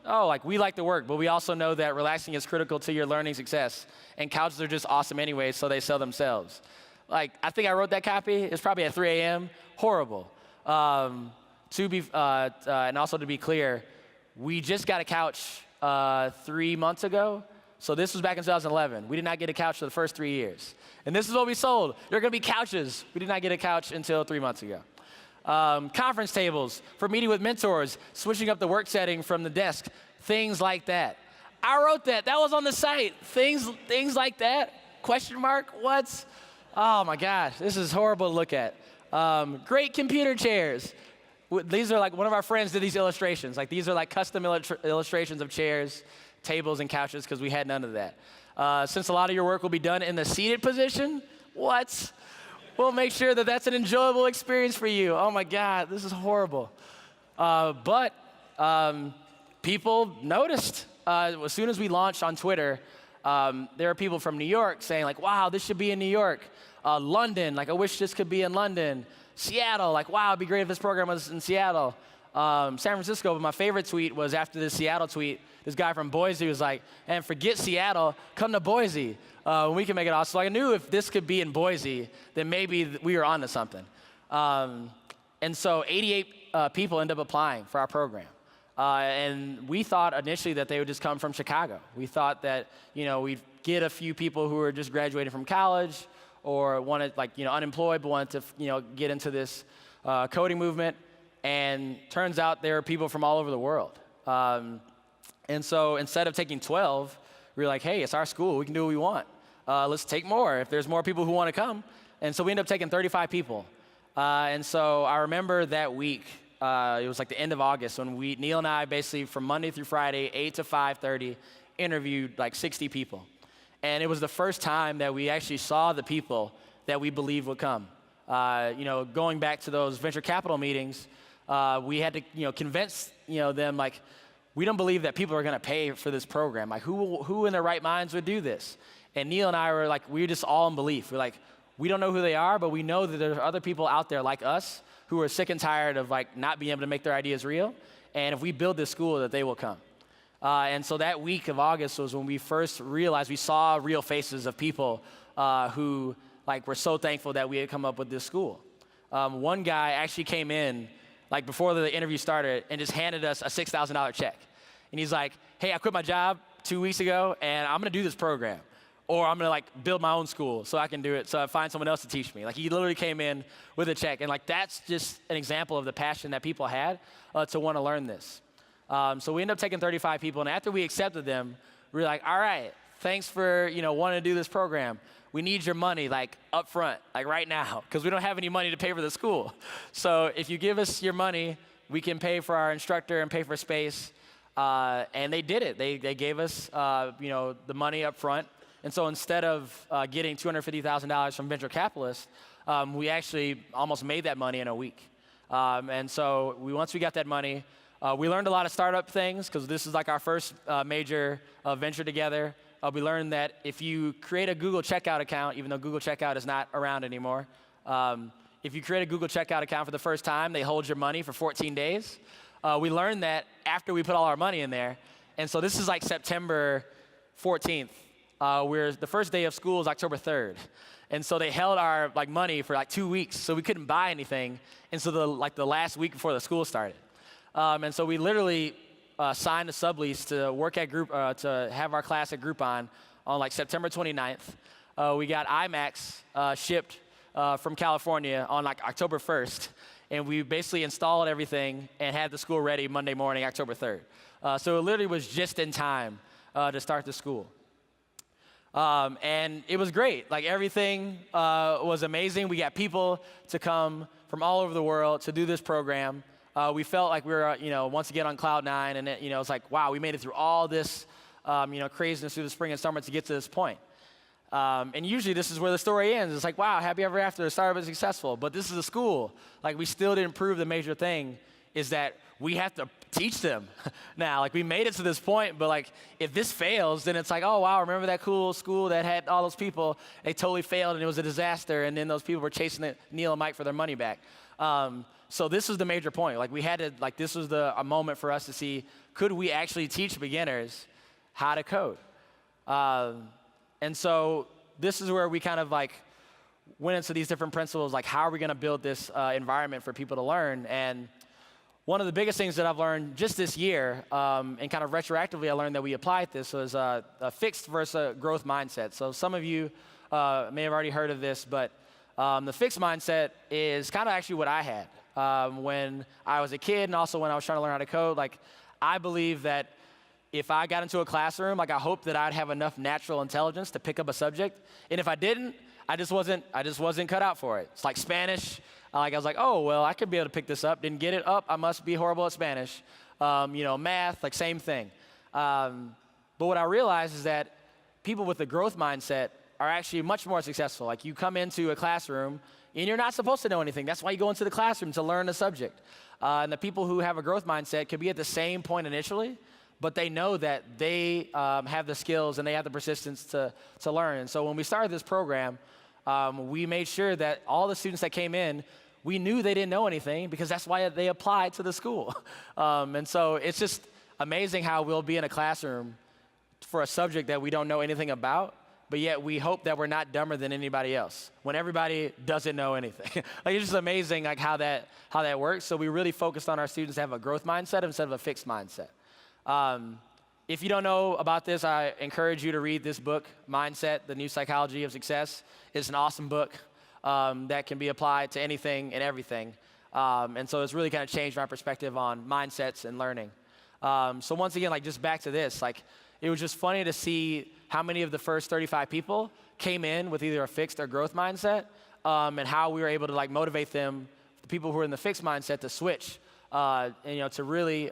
We like to work, but we also know that relaxing is critical to your learning success. And couches are just awesome anyway, so they sell themselves. I think I wrote that copy. It's probably at 3 a.m. Horrible. And also to be clear, we just got a couch 3 months ago. So this was back in 2011. We did not get a couch for the first 3 years. And this is what we sold. There are going to be couches. We did not get a couch until 3 months ago. Conference tables for meeting with mentors, switching up the work setting from the desk, things like that. I wrote that. That was on the site. Things like that? Question mark? What? Oh my gosh, this is horrible to look at. Great computer chairs. These are one of our friends did these illustrations. These are custom illustrations of chairs, tables, and couches because we had none of that. Since a lot of your work will be done in the seated position, what? We'll make sure that that's an enjoyable experience for you. Oh my God, this is horrible. But people noticed. As soon as we launched on Twitter, there are people from New York saying wow, this should be in New York. London, I wish this could be in London. Seattle, wow, it'd be great if this program was in Seattle. San Francisco, but my favorite tweet was after this Seattle tweet, this guy from Boise was like, and forget Seattle, come to Boise. We can make it awesome. So I knew if this could be in Boise, then maybe we were onto something. And so 88 people ended up applying for our program. And we thought initially that they would just come from Chicago. We thought that, we'd get a few people who were just graduating from college or wanted, unemployed, but wanted to, get into this coding movement. And turns out there are people from all over the world. And so instead of taking 12, we were like, hey, it's our school. We can do what we want. Let's take more if there's more people who want to come. And so we ended up taking 35 people. And so I remember that week, it was the end of August, when Neil and I basically from Monday through Friday, 8 to 5:30, interviewed 60 people. And it was the first time that we actually saw the people that we believed would come. Going back to those venture capital meetings, we had to, convince, them we don't believe that people are going to pay for this program. Who in their right minds would do this? And Neil and I were we were just all in belief. We're we don't know who they are, but we know that there's other people out there like us who are sick and tired of not being able to make their ideas real. And if we build this school, that they will come. And so that week of August was when we first realized we saw real faces of people who were so thankful that we had come up with this school. One guy actually came in before the interview started and just handed us a $6,000 check. And he's like, hey, I quit my job 2 weeks ago and I'm gonna do this program. Or I'm gonna build my own school so I can do it, so I find someone else to teach me. He literally came in with a check. And that's just an example of the passion that people had to want to learn this. So we ended up taking 35 people, and after we accepted them, we were all right, thanks for, wanting to do this program. We need your money, like, up front, like, right now, because we don't have any money to pay for the school. So if you give us your money, we can pay for our instructor and pay for space. And they did it. They gave us, the money up front. And so instead of getting $250,000 from venture capitalists, we actually almost made that money in a week. And so once we got that money, we learned a lot of startup things, because this is like our first major venture together. We learned that if you create a Google Checkout account, even though Google Checkout is not around anymore, if you create a Google Checkout account for the first time, they hold your money for 14 days. We learned that after we put all our money in there. And so this is like September 14th. The first day of school is October 3rd. And so they held our money for 2 weeks, so we couldn't buy anything until the last week before the school started. And so we literally signed a sublease to work at to have our class at Groupon on September 29th. We got iMacs shipped from California on October 1st, and we basically installed everything and had the school ready Monday morning, October 3rd. So it literally was just in time to start the school. And it was great. Everything was amazing. We got people to come from all over the world to do this program. We felt like we were, once again on cloud nine, and it's like, wow, we made it through all this, craziness through the spring and summer to get to this point. And usually this is where the story ends. It's like, wow, happy ever after, the startup is successful. But this is a school. We still didn't prove the major thing is that we have to teach them now. We made it to this point, but if this fails, then it's like, oh, wow, remember that cool school that had all those people? They totally failed, and it was a disaster, and then those people were chasing Neil and Mike for their money back. So this is the major point. We had to, this was a moment for us to see, could we actually teach beginners how to code? And so this is where we kind of went into these different principles, how are we going to build this environment for people to learn? And one of the biggest things that I've learned just this year, and kind of retroactively I learned that we applied this, was a fixed versus a growth mindset. So some of you may have already heard of this, but the fixed mindset is kind of actually what I had when I was a kid, and also when I was trying to learn how to code. I believe that if I got into a classroom, I hope that I'd have enough natural intelligence to pick up a subject. And if I didn't, I just wasn't cut out for it. It's like Spanish. I was like, oh, well, I could be able to pick this up. Didn't get it up. I must be horrible at Spanish. Math, same thing. But what I realized is that people with a growth mindset are actually much more successful. You come into a classroom, and you're not supposed to know anything. That's why you go into the classroom, to learn a subject. And the people who have a growth mindset could be at the same point initially, but they know that they have the skills and they have the persistence to learn. And so when we started this program, we made sure that all the students that came in, we knew they didn't know anything, because that's why they applied to the school. And so it's just amazing how we'll be in a classroom for a subject that we don't know anything about, but yet we hope that we're not dumber than anybody else when everybody doesn't know anything. It's just amazing how that works. So we really focused on our students to have a growth mindset instead of a fixed mindset. If you don't know about this, I encourage you to read this book, Mindset, The New Psychology of Success. It's an awesome book that can be applied to anything and everything. And so it's really kind of changed my perspective on mindsets and learning. So once again, just back to this, it was just funny to see how many of the first 35 people came in with either a fixed or growth mindset, and how we were able to motivate them, the people who were in the fixed mindset, to switch, and to really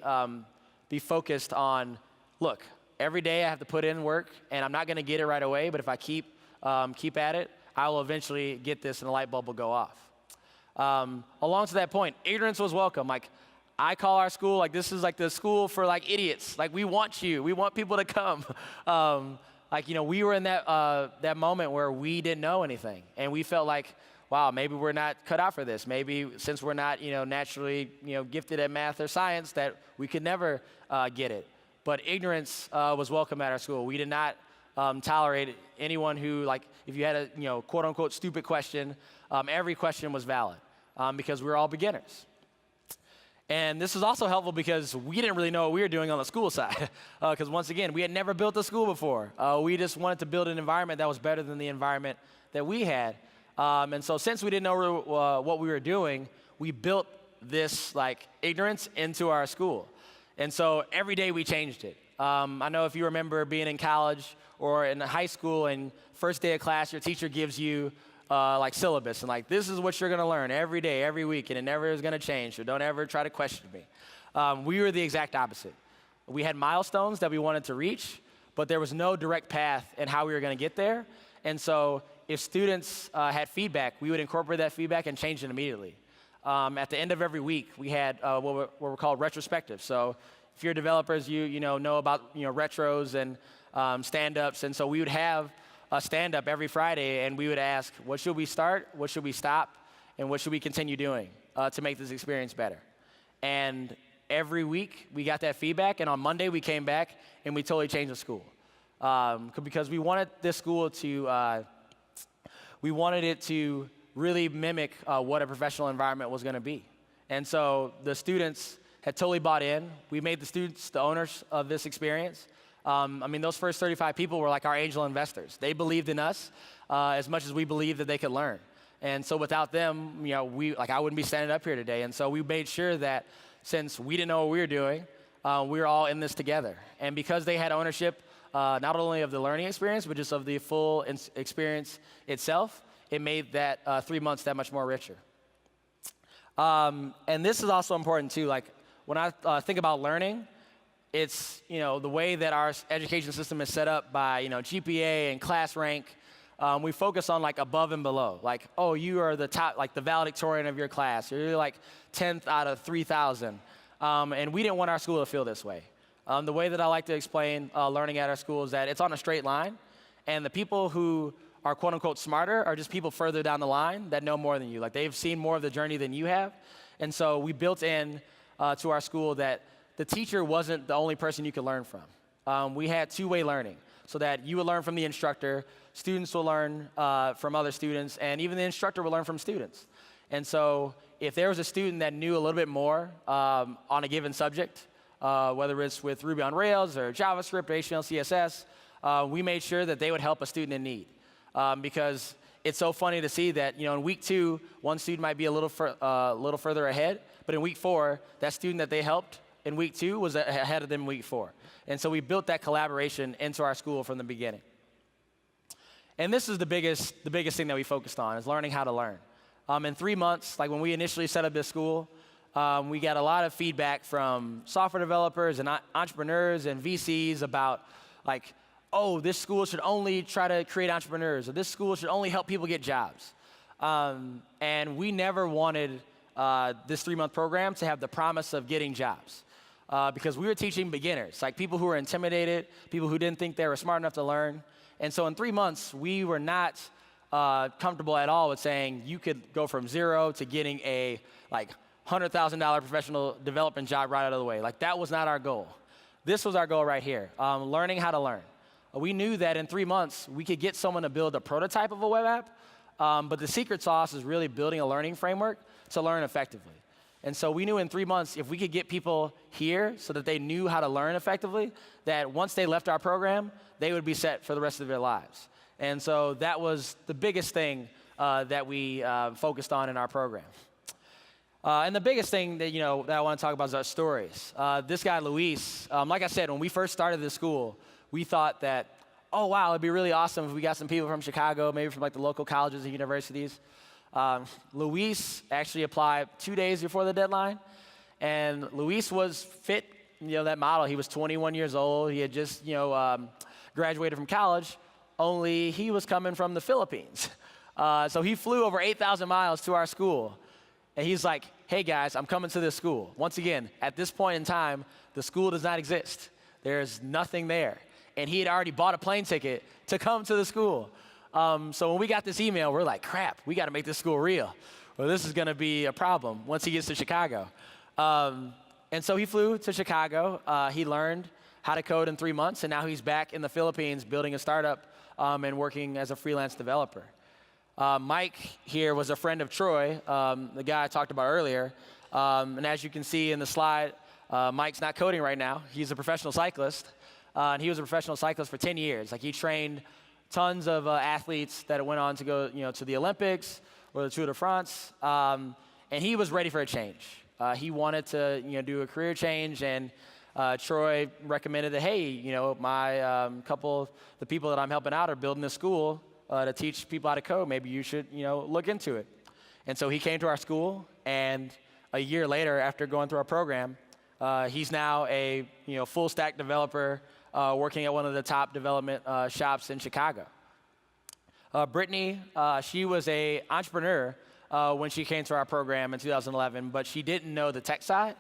be focused on, look, every day I have to put in work, and I'm not going to get it right away, but if I keep at it, I will eventually get this, and the light bulb will go off. Along to that point, ignorance was welcome. I call our school, this is the school for idiots. We want you. We want people to come. We were in that moment where we didn't know anything, and we felt wow, maybe we're not cut out for this. Maybe since we're not, naturally, gifted at math or science, that we could never get it. But ignorance was welcome at our school. We did not tolerate anyone who, if you had a, quote unquote, stupid question, every question was valid, because we were all beginners. And this is also helpful because we didn't really know what we were doing on the school side. Because once again, we had never built a school before. We just wanted to build an environment that was better than the environment that we had. And so since we didn't know what we were doing, we built this ignorance into our school. And so every day we changed it. I know if you remember being in college or in high school and first day of class, your teacher gives you like syllabus and like, this is what you're gonna learn every day, every week, and it never is gonna change, so don't ever try to question me. We were the exact opposite. We had milestones that we wanted to reach, but there was no direct path in how we were gonna get there. And so if students had feedback, we would incorporate that feedback and change it immediately. At the end of every week, we had what were called retrospectives. So if you're developers, you know about retros and stand-ups, and so we would have a stand-up every Friday, and we would ask, what should we start, what should we stop, and what should we continue doing to make this experience better? And every week, we got that feedback, and on Monday, we came back, and we totally changed the school. Because we wanted this school to, we wanted it to really mimic what a professional environment was gonna be. And so the students had totally bought in. We made the students the owners of this experience. I mean, those first 35 people were like our angel investors. They believed in us as much as we believed that they could learn. And so without them, I wouldn't be standing up here today. And so we made sure that since we didn't know what we were doing, we were all in this together. And because they had ownership, not only of the learning experience, but just of the full experience itself, it made that 3 months that much more richer. And this is also important too. Like when I think about learning, it's the way that our education system is set up by GPA and class rank. We focus on like above and below. Like, oh, you are the top, like the valedictorian of your class. You're like 10th out of 3,000. And we didn't want our school to feel this way. The way that I like to explain learning at our school is that it's on a straight line, and the people who are quote unquote smarter are just people further down the line that know more than you. Like they've seen more of the journey than you have. And so we built in to our school that the teacher wasn't the only person you could learn from. We had two-way learning, so that you would learn from the instructor, students will learn from other students, and even the instructor will learn from students. And so if there was a student that knew a little bit more on a given subject, whether it's with Ruby on Rails or JavaScript or HTML, CSS, we made sure that they would help a student in need. Because it's so funny to see that in week 2, one student might be a little further ahead, but in week 4, that student that they helped in week 2 was ahead of them in week 4. And so we built that collaboration into our school from the beginning. And this is the biggest thing that we focused on, is learning how to learn. In 3 months, like when we initially set up this school, we got a lot of feedback from software developers and entrepreneurs and VCs about like, oh, this school should only try to create entrepreneurs, or this school should only help people get jobs. And we never wanted this 3-month program to have the promise of getting jobs. Because we were teaching beginners, like people who were intimidated, people who didn't think they were smart enough to learn. And so in 3 months, we were not comfortable at all with saying you could go from 0 to getting a like $100,000 professional development job right out of the way. Like that was not our goal. This was our goal right here, learning how to learn. We knew that in 3 months, we could get someone to build a prototype of a web app, but the secret sauce is really building a learning framework to learn effectively. And so we knew in 3 months, if we could get people here so that they knew how to learn effectively, that once they left our program, they would be set for the rest of their lives. And so that was the biggest thing that we focused on in our program. And the biggest thing that, that I want to talk about is our stories. This guy, Luis, like I said, when we first started this school, we thought that, oh, wow, it'd be really awesome if we got some people from Chicago, maybe from like the local colleges and universities. Luis actually applied 2 days before the deadline, and Luis was fit, that model. He was 21 years old. He had just, graduated from college, only he was coming from the Philippines. So he flew over 8,000 miles to our school, and he's like, hey guys, I'm coming to this school. Once again, at this point in time, the school does not exist. There's nothing there. And he had already bought a plane ticket to come to the school. So when we got this email, we're like, crap, we got to make this school real. Well, this is going to be a problem once he gets to Chicago. And so he flew to Chicago. He learned how to code in 3 months, and now he's back in the Philippines building a startup and working as a freelance developer. Mike here was a friend of Troy, the guy I talked about earlier. And as you can see in the slide, Mike's not coding right now. He's a professional cyclist, and he was a professional cyclist for 10 years. Like he trained tons of athletes that went on to go, to the Olympics or the Tour de France, and he was ready for a change. He wanted to, do a career change, and Troy recommended that, hey, my the people that I'm helping out are building a school to teach people how to code. Maybe you should, look into it. And so he came to our school, and a year later, after going through our program, he's now a full stack developer working at one of the top development shops in Chicago. Brittany, she was an entrepreneur when she came to our program in 2011, but she didn't know the tech side.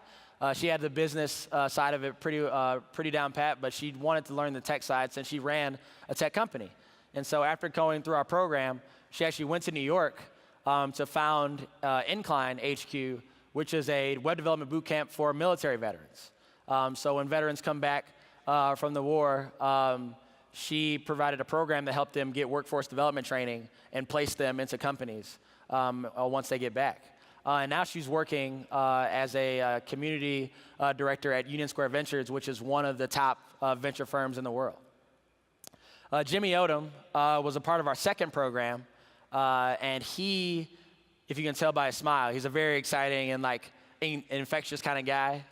She had the business side of it pretty down pat, but she wanted to learn the tech side since she ran a tech company. And so after going through our program, she actually went to New York to found Incline HQ, which is a web development boot camp for military veterans. So when veterans come back from the war, she provided a program that helped them get workforce development training and place them into companies once they get back. And now she's working as a community director at Union Square Ventures, which is one of the top venture firms in the world. Jimmy Odom was a part of our second program, and he, if you can tell by his smile, he's a very exciting and infectious kind of guy.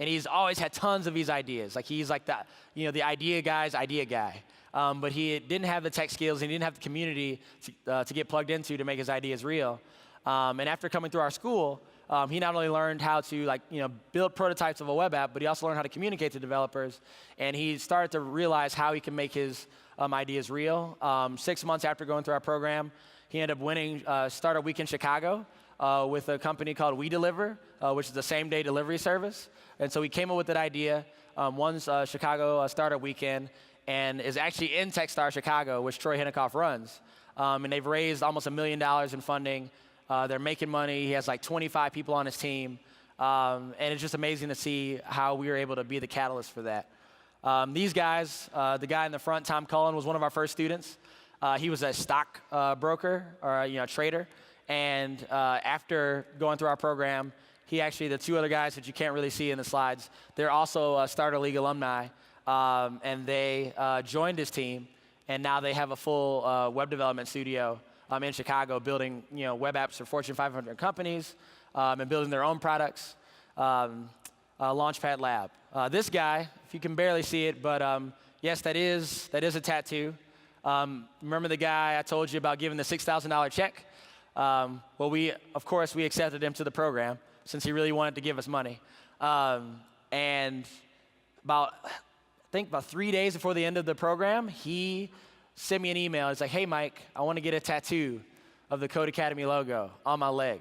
And he's always had tons of these ideas. He's like the idea guy's idea guy. But he didn't have the tech skills, and he didn't have the community to get plugged into to make his ideas real. And after coming through our school, he not only learned how to build prototypes of a web app, but he also learned how to communicate to developers. And he started to realize how he can make his ideas real. 6 months after going through our program, he ended up winning Startup Week in Chicago with a company called We Deliver, which is a same-day delivery service. And so he came up with that idea, won Chicago Startup Weekend, and is actually in Techstar Chicago, which Troy Hinikoff runs. And they've raised almost $1 million in funding. They're making money. He has 25 people on his team. And it's just amazing to see how we were able to be the catalyst for that. These guys, the guy in the front, Tom Cullen, was one of our first students. He was a stock broker or trader. And after going through our program, he actually, the two other guys that you can't really see in the slides, they're also Starter League alumni. And they joined his team. And now they have a full web development studio in Chicago, building web apps for Fortune 500 companies and building their own products. Launchpad Lab. This guy, if you can barely see it, but yes, that is a tattoo. Remember the guy I told you about giving the $6,000 check? Well, of course, we accepted him to the program since he really wanted to give us money. And I think about 3 days before the end of the program, he sent me an email. He's like, hey, Mike, I want to get a tattoo of the Code Academy logo on my leg.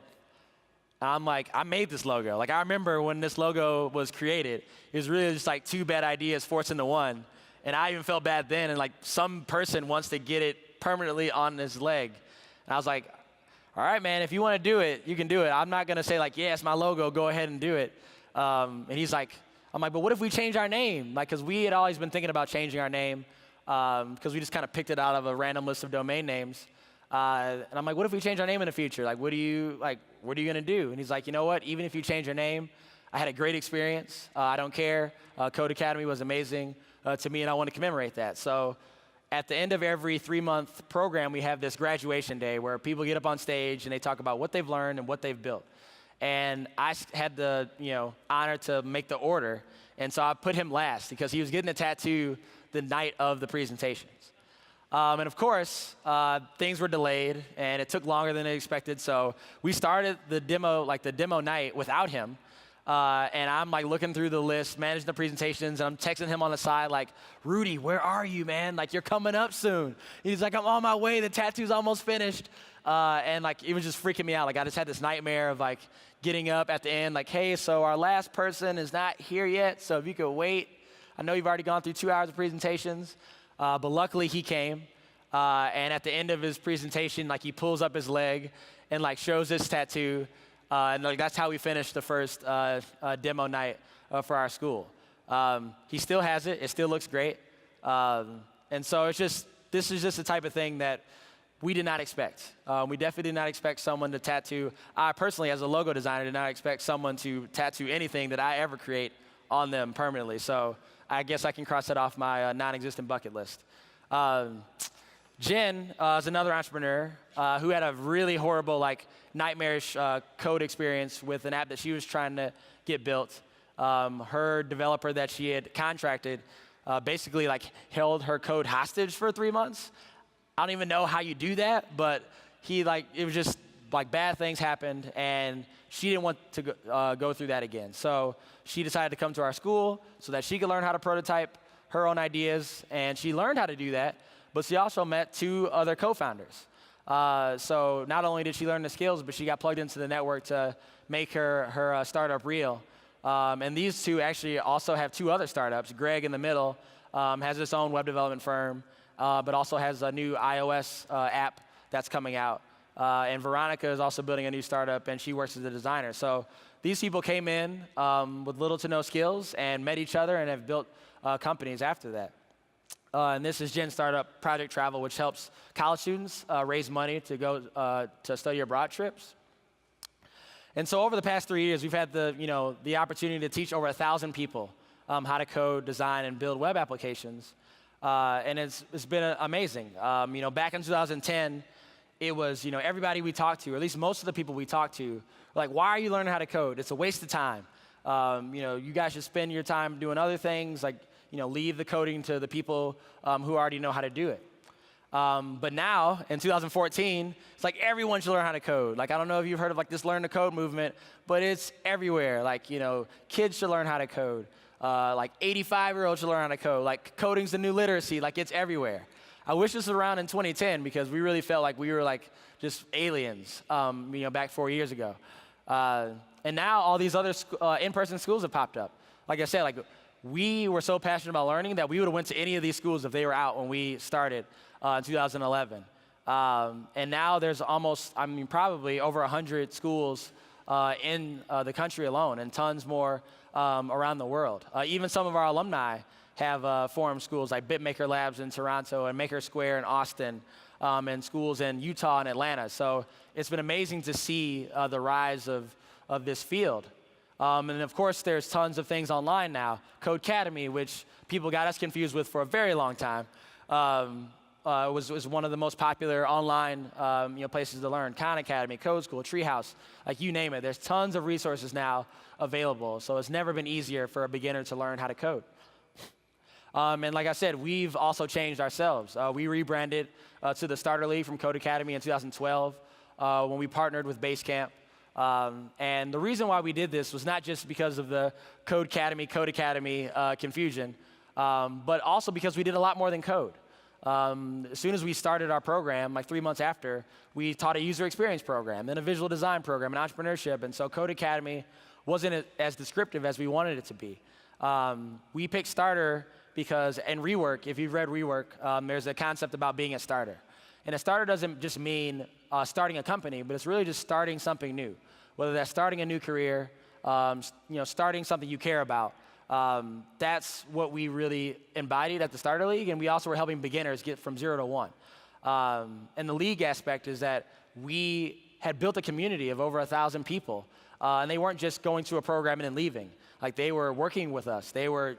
And I'm like, I made this logo. I remember when this logo was created, it was really just two bad ideas forced into one. And I even felt bad then, and some person wants to get it permanently on his leg. And I was like, all right, man, if you want to do it, you can do it. I'm not going to say yeah, it's my logo, go ahead and do it. And he's like, I'm like, but what if we change our name? Because we had always been thinking about changing our name because we just kind of picked it out of a random list of domain names. And I'm like, what if we change our name in the future? What are you going to do? And he's like, you know what? Even if you change your name, I had a great experience. I don't care. Code Academy was amazing to me, and I want to commemorate that. So at the end of every 3-month program, we have this graduation day where people get up on stage and they talk about what they've learned and what they've built. And I had the honor to make the order. And so I put him last because he was getting a tattoo the night of the presentations. And of course, things were delayed and it took longer than expected. So we started the demo night without him. And I'm looking through the list, managing the presentations, and I'm texting him on the side Rudy, where are you, man? You're coming up soon. He's like, I'm on my way. The tattoo's almost finished. And it was just freaking me out. I just had this nightmare of getting up at the end, hey, so our last person is not here yet. So if you could wait, I know you've already gone through 2 hours of presentations, but luckily he came. And at the end of his presentation, he pulls up his leg and shows this tattoo. And that's how we finished the first demo night for our school. He still has it. It still looks great. And so this is just the type of thing that we did not expect. We definitely did not expect someone to tattoo. I personally, as a logo designer, did not expect someone to tattoo anything that I ever create on them permanently. So I guess I can cross that off my non-existent bucket list. Jen is another entrepreneur who had a really horrible, nightmarish code experience with an app that she was trying to get built. her developer that she had contracted basically like held her code hostage for 3 months. I don't even know how you do that, but it was just like bad things happened, and she didn't want to go through that again. So she decided to come to our school so that she could learn how to prototype her own ideas, and she learned how to do that, but she also met 2 other co-founders. So not only did she learn the skills, but she got plugged into the network to make her startup real. And these 2 actually also have 2 other startups. Greg in the middle has his own web development firm, but also has a new iOS app that's coming out. And Veronica is also building a new startup, and she works as a designer. So these people came in with little to no skills and met each other and have built companies after that. And this is Jen's startup, Project Travel, which helps college students raise money to go to study abroad trips. And so over the past 3 years, we've had the opportunity to teach over 1,000 people how to code, design, and build web applications. And it's been amazing. Back in 2010, it was everybody we talked to, or at least most of the people we talked to, were like, why are you learning how to code? It's a waste of time. You guys should spend your time doing other things, like leave the coding to the people who already know how to do it. But now, in 2014, it's like everyone should learn how to code. Like, I don't know if you've heard of like this learn to code movement, but it's everywhere. Like, kids should learn how to code. Like 85-year-olds should learn how to code. Like, coding's the new literacy. Like, it's everywhere. I wish this was around in 2010 because we really felt like we were like just aliens, back 4 years ago. And now all these other in-person schools have popped up. Like I said, like we were so passionate about learning that we would have went to any of these schools if they were out when we started in 2011. And now there's probably over 100 schools in the country alone, and tons more around the world. Even some of our alumni have formed schools like BitMaker Labs in Toronto and Maker Square in Austin, and schools in Utah and Atlanta. So it's been amazing to see the rise of this field. And of course, there's tons of things online now. Codecademy, which people got us confused with for a very long time, was one of the most popular online places to learn. Khan Academy, Code School, Treehouse, like you name it. There's tons of resources now available. So it's never been easier for a beginner to learn how to code. And like I said, we've also changed ourselves. We rebranded to the Starter League from Codecademy in 2012 when we partnered with Basecamp. And the reason why we did this was not just because of the Codecademy confusion, but also because we did a lot more than code. As soon as we started our program, like 3 months after, we taught a user experience program, then a visual design program, and entrepreneurship. And so Codecademy wasn't as descriptive as we wanted it to be. We picked Starter because, in Rework, if you've read Rework, there's a concept about being a starter. And a starter doesn't just mean starting a company, but it's really just starting something new. Whether that's starting a new career, starting something you care about. That's what we really embodied at the Starter League, and we also were helping beginners get from 0 to 1. And the league aspect is that we had built a community of over 1,000 people, and they weren't just going through a program and then leaving. Like, they were working with us. They were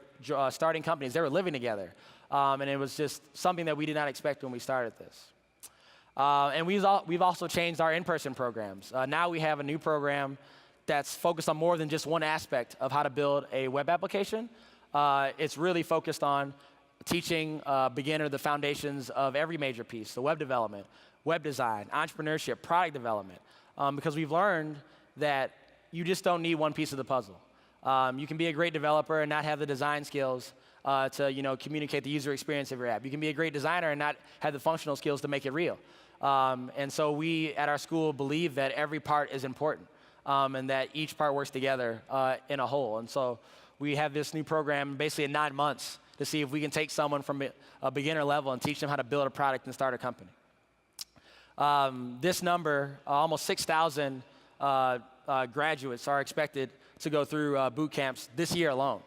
starting companies. They were living together. And it was just something that we did not expect when we started this. And we've also changed our in-person programs. Now we have a new program that's focused on more than just one aspect of how to build a web application. It's really focused on teaching a beginner the foundations of every major piece, so web development, web design, entrepreneurship, product development, because we've learned that you just don't need one piece of the puzzle. You can be a great developer and not have the design skills to communicate the user experience of your app. You can be a great designer and not have the functional skills to make it real. And so we at our school believe that every part is important, and that each part works together in a whole. And so we have this new program basically in 9 months to see if we can take someone from a beginner level and teach them how to build a product and start a company. This number, almost 6,000 graduates are expected to go through boot camps this year alone.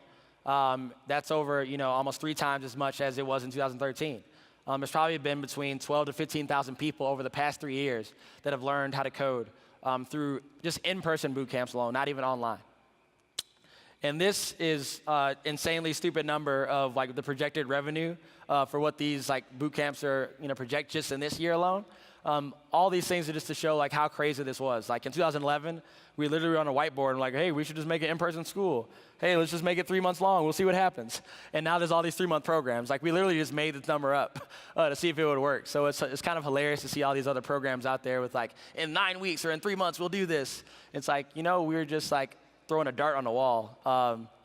That's over almost 3 times as much as it was in 2013. There's probably been between 12 to 15,000 people over the past 3 years that have learned how to code through just in-person boot camps alone, not even online. And this is insanely stupid number of like the projected revenue for what these like boot camps are project just in this year alone. All these things are just to show like how crazy this was. Like in 2011, we literally were on a whiteboard and like, hey, we should just make an in-person school. Hey, let's just make it 3 months long. We'll see what happens. And now there's all these 3-month programs. Like we literally just made this number up to see if it would work. So it's kind of hilarious to see all these other programs out there with like, in 9 weeks or in 3 months, we'll do this. It's like, we were just like throwing a dart on the wall.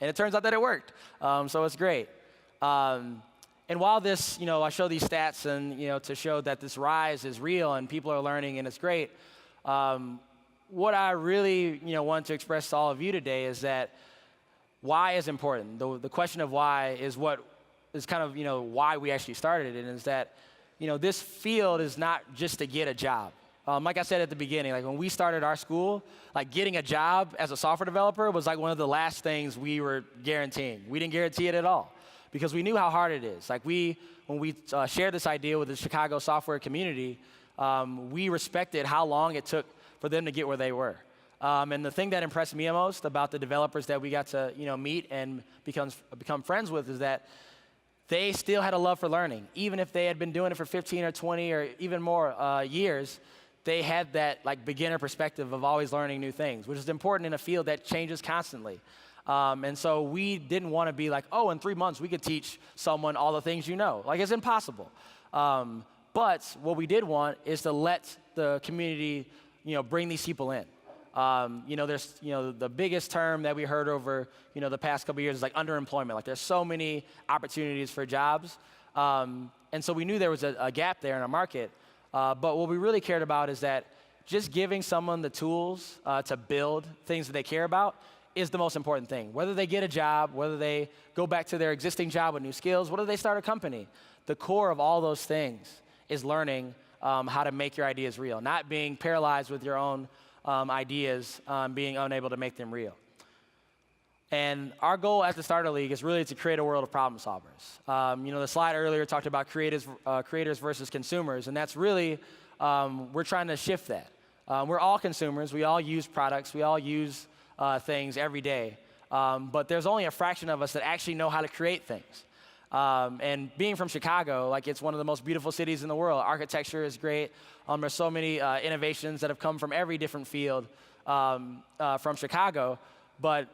And it turns out that it worked. So it's great. And while this, I show these stats and, to show that this rise is real and people are learning and it's great, what I really, want to express to all of you today is that why is important. The question of why is what is kind of, why we actually started it, and is that, this field is not just to get a job. Like I said at the beginning, like when we started our school, like getting a job as a software developer was like one of the last things we were guaranteeing. We didn't guarantee it at all because we knew how hard it is. Like when we shared this idea with the Chicago software community, we respected how long it took for them to get where they were. And the thing that impressed me most about the developers that we got to meet and become friends with is that they still had a love for learning. Even if they had been doing it for 15 or 20 or even more years, they had that like beginner perspective of always learning new things, which is important in a field that changes constantly. And so we didn't want to be like, oh, in 3 months we could teach someone all the things you know. Like it's impossible. But what we did want is to let the community bring these people in. There's, the biggest term that we heard over, the past couple of years is like underemployment. Like there's so many opportunities for jobs. And so we knew there was a gap there in our market. But what we really cared about is that just giving someone the tools to build things that they care about is the most important thing. Whether they get a job, whether they go back to their existing job with new skills, whether they start a company, the core of all those things is learning how to make your ideas real, not being paralyzed with your own ideas, being unable to make them real. And our goal at the Starter League is really to create a world of problem solvers. The slide earlier talked about creators versus consumers, and that's really, we're trying to shift that. We're all consumers. We all use products. We all use things every day. But there's only a fraction of us that actually know how to create things. And being from Chicago, like it's one of the most beautiful cities in the world. Architecture is great. There's so many innovations that have come from every different field from Chicago. But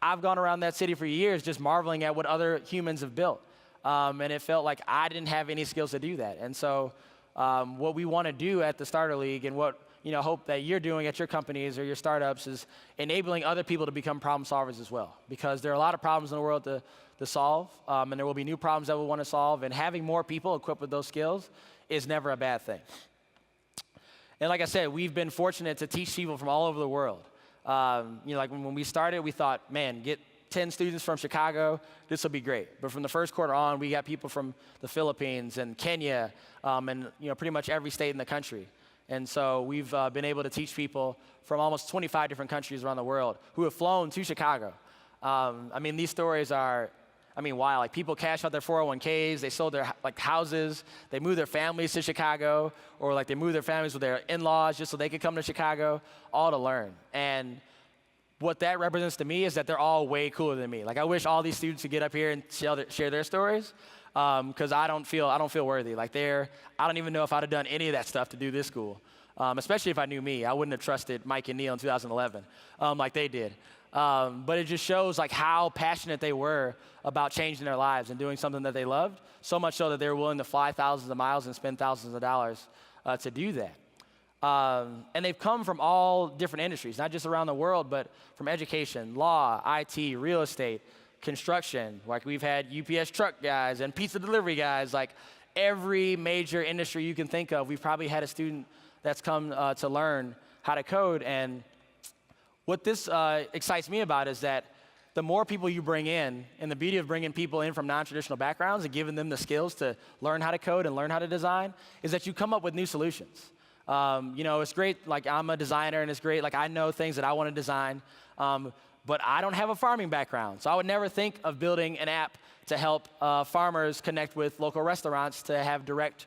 I've gone around that city for years just marveling at what other humans have built. And it felt like I didn't have any skills to do that. And so what we want to do at the Starter League and what hope that you're doing at your companies or your startups is enabling other people to become problem solvers as well. Because there are a lot of problems in the world to solve, and there will be new problems that we'll want to solve, and having more people equipped with those skills is never a bad thing. And like I said, we've been fortunate to teach people from all over the world. Like when we started, we thought, man, get 10 students from Chicago, this will be great. But from the first quarter on, we got people from the Philippines and Kenya, and pretty much every state in the country. And so we've been able to teach people from almost 25 different countries around the world who have flown to Chicago. These stories are, wild. Like people cashed out their 401ks, they sold their houses, they moved their families to Chicago, or like they moved their families with their in-laws just so they could come to Chicago, all to learn. And what that represents to me is that they're all way cooler than me. Like I wish all these students could get up here and share their stories, because I don't feel worthy. Like I don't even know if I'd have done any of that stuff to do this school. Especially if I knew me. I wouldn't have trusted Mike and Neil in 2011 like they did. But it just shows like how passionate they were about changing their lives and doing something that they loved, so much so that they were willing to fly thousands of miles and spend thousands of dollars to do that. And they've come from all different industries, not just around the world, but from education, law, IT, real estate, construction. Like we've had UPS truck guys and pizza delivery guys. Like every major industry you can think of, we've probably had a student that's come to learn how to code. And what this excites me about is that the more people you bring in, and the beauty of bringing people in from non-traditional backgrounds and giving them the skills to learn how to code and learn how to design, is that you come up with new solutions. It's great, like I'm a designer and it's great, like I know things that I want to design, but I don't have a farming background. So I would never think of building an app to help farmers connect with local restaurants to have direct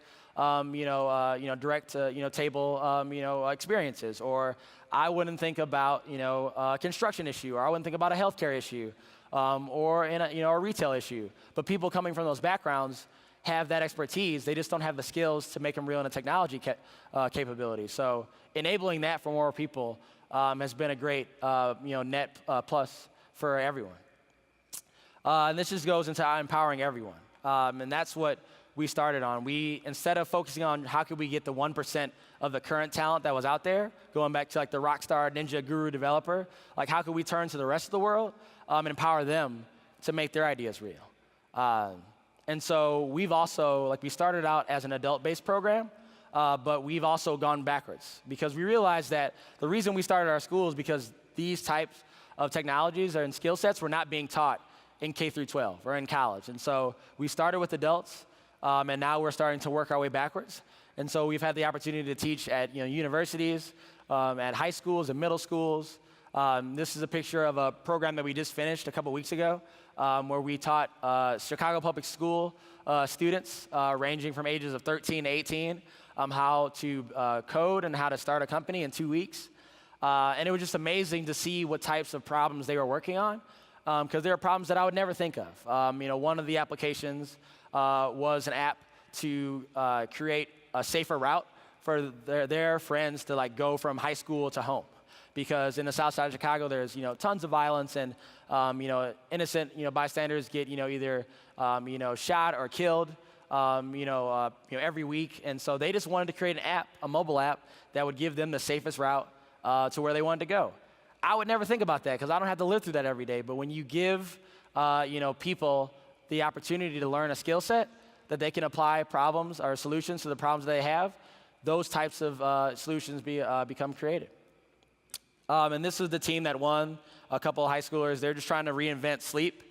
table, experiences. Or I wouldn't think about, a construction issue, or I wouldn't think about a healthcare issue, or a retail issue. But people coming from those backgrounds have that expertise. They just don't have the skills to make them real in a technology capability. So enabling that for more people has been a great net plus for everyone. And this just goes into empowering everyone. And that's what we started on. We, instead of focusing on how could we get the 1% of the current talent that was out there, going back to like the rock star, ninja, guru, developer, like how could we turn to the rest of the world and empower them to make their ideas real? And so we've also, like we started out as an adult-based program, but we've also gone backwards because we realized that the reason we started our school is because these types of technologies and skill sets were not being taught in K through 12 or in college. And so we started with adults, and now we're starting to work our way backwards. And so we've had the opportunity to teach at universities, at high schools and middle schools. This is a picture of a program that we just finished a couple weeks ago, where we taught Chicago Public School students ranging from ages of 13 to 18 how to code and how to start a company in 2 weeks. And it was just amazing to see what types of problems they were working on, because there are problems that I would never think of. One of the applications was an app to create a safer route for their friends to like go from high school to home. Because in the south side of Chicago, there's tons of violence, and innocent bystanders get either shot or killed every week. And so they just wanted to create an app, a mobile app, that would give them the safest route to where they wanted to go. I would never think about that because I don't have to live through that every day. But when you give people the opportunity to learn a skill set that they can apply problems or solutions to the problems they have, those types of solutions become created. And this is the team that won. A couple of high schoolers. They're just trying to reinvent sleep.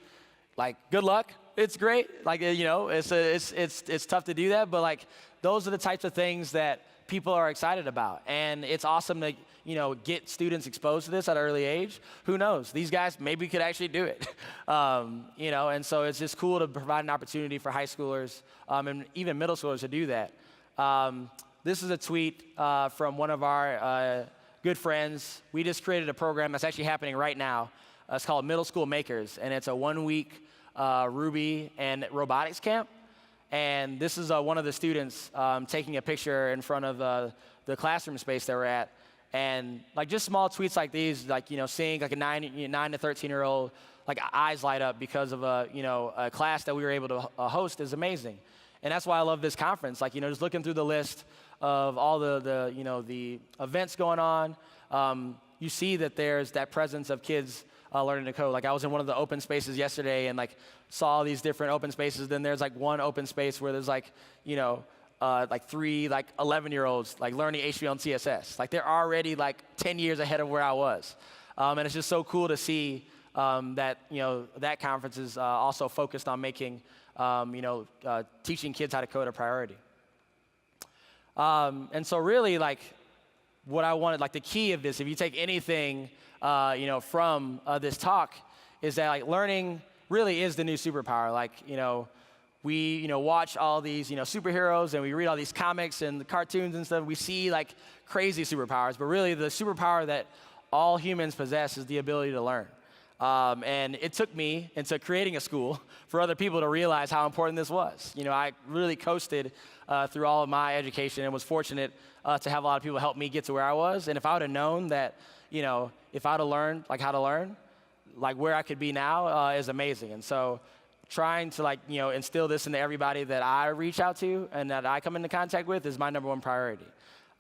Like, good luck. It's great. Like, it's tough to do that. But like, those are the types of things that people are excited about. And it's awesome to get students exposed to this at an early age. Who knows? These guys maybe could actually do it. And so it's just cool to provide an opportunity for high schoolers and even middle schoolers to do that. This is a tweet from one of our good friends. We just created a program that's actually happening right now. It's called Middle School Makers, and it's a 1-week Ruby and robotics camp. And this is one of the students taking a picture in front of the classroom space that we're at. And like just small tweets like these, like seeing like a 9 to 13-year-old like eyes light up because of a class that we were able to host is amazing. And that's why I love this conference. Like just looking through the list of all the events going on, you see that there's that presence of kids learning to code. Like I was in one of the open spaces yesterday and like saw these different open spaces. Then there's like one open space where there's like 3 like 11-year-olds like learning HTML and CSS. Like they're already like 10 years ahead of where I was. And it's just so cool to see that that conference is also focused on making teaching kids how to code a priority. And so really like what I wanted, like the key of this, if you take anything from this talk, is that like learning really is the new superpower. Like we watch all these superheroes and we read all these comics and the cartoons and stuff. We see like crazy superpowers, but really the superpower that all humans possess is the ability to learn. And it took me into creating a school for other people to realize how important this was. I really coasted through all of my education and was fortunate to have a lot of people help me get to where I was. And if I would have known that, if I would have learned like how to learn, like where I could be now is amazing. And so trying to instill this into everybody that I reach out to and that I come into contact with is my #1 priority.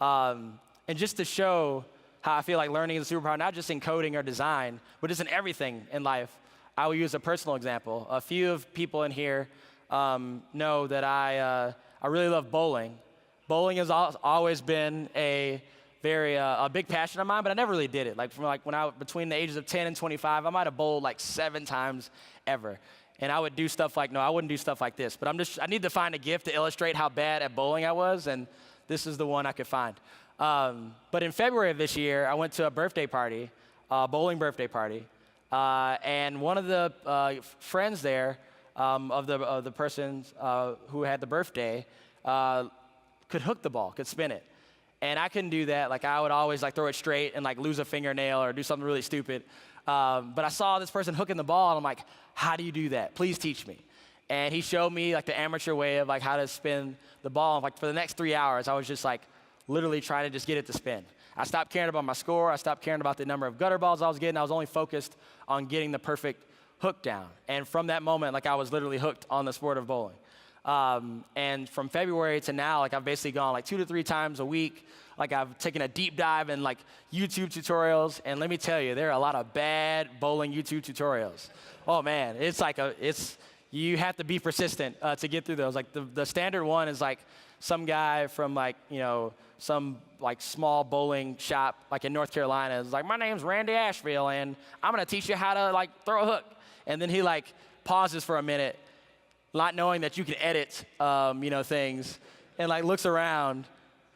And just to show how I feel like learning is a superpower, not just in coding or design, but just in everything in life, I will use a personal example. A few of people in here know that I really love bowling. Bowling has always been a big passion of mine, but I never really did it. Like from when I was between the ages of 10 and 25, I might have bowled like 7 times ever. And I would do stuff like, no, I wouldn't do stuff like this. But I need to find a gift to illustrate how bad at bowling I was, and this is the one I could find. But in February of this year, I went to a birthday party, bowling birthday party, and one of the friends there of the person who had the birthday could hook the ball, could spin it. And I couldn't do that. Like I would always like throw it straight and like lose a fingernail or do something really stupid. But I saw this person hooking the ball, and I'm like, how do you do that? Please teach me. And he showed me like the amateur way of like how to spin the ball. And, like for the next 3 hours, I was just like literally trying to just get it to spin. I stopped caring about my score. I stopped caring about the number of gutter balls I was getting. I was only focused on getting the perfect hook down. And from that moment, like I was literally hooked on the sport of bowling. And from February to now, like I've basically gone like 2 to 3 times a week. Like I've taken a deep dive in like YouTube tutorials. And let me tell you, there are a lot of bad bowling YouTube tutorials. Oh man, you have to be persistent to get through those. Like the standard one is like some guy from like, some like small bowling shop like in North Carolina is like, my name's Randy Asheville and I'm gonna teach you how to like throw a hook. And then he like pauses for a minute, not knowing that you can edit, things, and like looks around,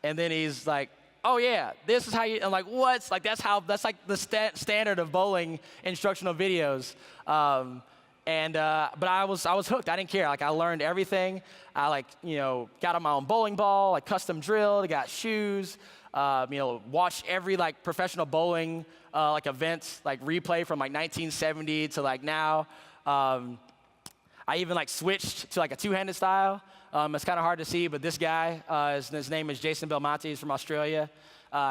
and then he's like, oh yeah, this is how you, and like what? Like that's like the standard of bowling instructional videos. But I was hooked. I didn't care. Like I learned everything. I got on my own bowling ball, like custom drilled. I got shoes. Watched every like professional bowling like events, like replay from like 1970 to like now. I even like switched to like a two-handed style. It's kind of hard to see, but this guy, his name is Jason Belmonte. He's from Australia.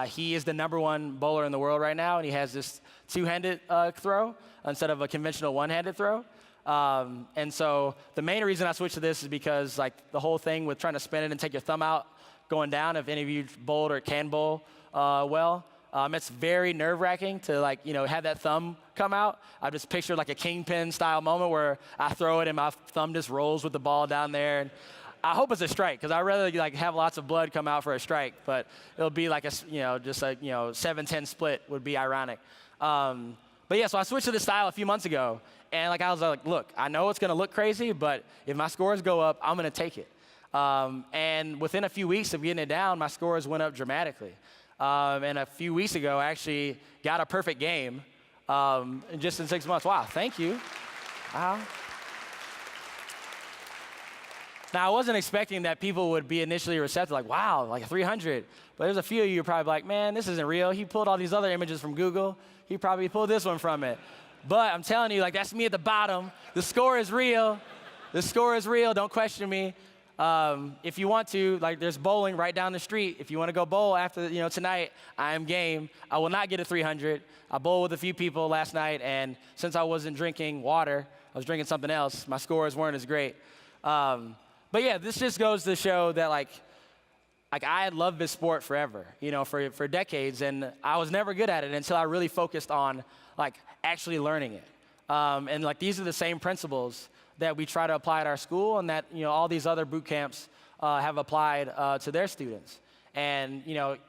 He is the #1 bowler in the world right now, and he has this two-handed throw instead of a conventional one-handed throw. And so the main reason I switched to this is because like the whole thing with trying to spin it and take your thumb out going down, if any of you bowled or can bowl it's very nerve-wracking to like, have that thumb come out. I just pictured like a kingpin style moment where I throw it and my thumb just rolls with the ball down there. And I hope it's a strike because I'd rather like have lots of blood come out for a strike, but it'll be like just a 7-10 split would be ironic. But yeah, so I switched to this style a few months ago, and like I was like, look, I know it's gonna look crazy, but if my scores go up, I'm gonna take it. And within a few weeks of getting it down, my scores went up dramatically. And a few weeks ago, I actually got a perfect game just in 6 months. Wow, thank you. Wow. Now, I wasn't expecting that people would be initially receptive, like, wow, like 300. But there's a few of you who are probably like, man, this isn't real. He pulled all these other images from Google. He probably pulled this one from it. But I'm telling you, like, that's me at the bottom. The score is real. The score is real. Don't question me. If you want to, like, there's bowling right down the street. If you want to go bowl after, tonight, I am game. I will not get a 300. I bowled with a few people last night, and since I wasn't drinking water, I was drinking something else. My scores weren't as great. But yeah, this just goes to show that like I had loved this sport forever, for decades, and I was never good at it until I really focused on like actually learning it. And like these are the same principles that we try to apply at our school, and that all these other boot camps have applied to their students. And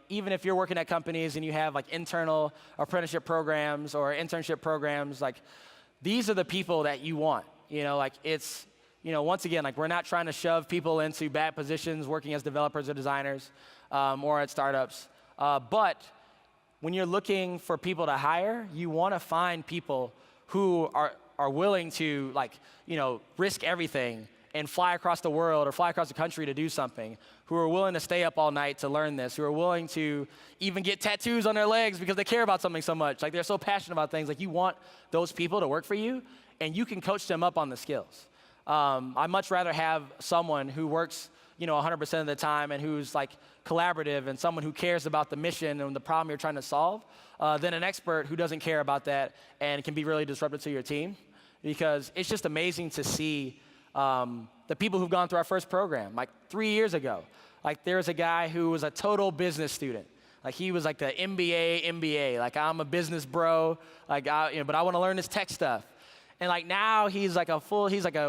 even if you're working at companies and you have like internal apprenticeship programs or internship programs, like these are the people that you want. It's once again, like we're not trying to shove people into bad positions working as developers or designers or at startups. But when you're looking for people to hire, you want to find people who are willing to risk everything and fly across the world or fly across the country to do something, who are willing to stay up all night to learn this, who are willing to even get tattoos on their legs because they care about something so much. Like they're so passionate about things. Like you want those people to work for you, and you can coach them up on the skills. I'd much rather have someone who works 100% of the time and who's like collaborative and someone who cares about the mission and the problem you're trying to solve than an expert who doesn't care about that and can be really disruptive to your team. Because it's just amazing to see the people who've gone through our first program. Like 3 years ago, like there's a guy who was a total business student. Like he was like the MBA. Like I'm a business bro. Like but I want to learn this tech stuff. And like now he's like a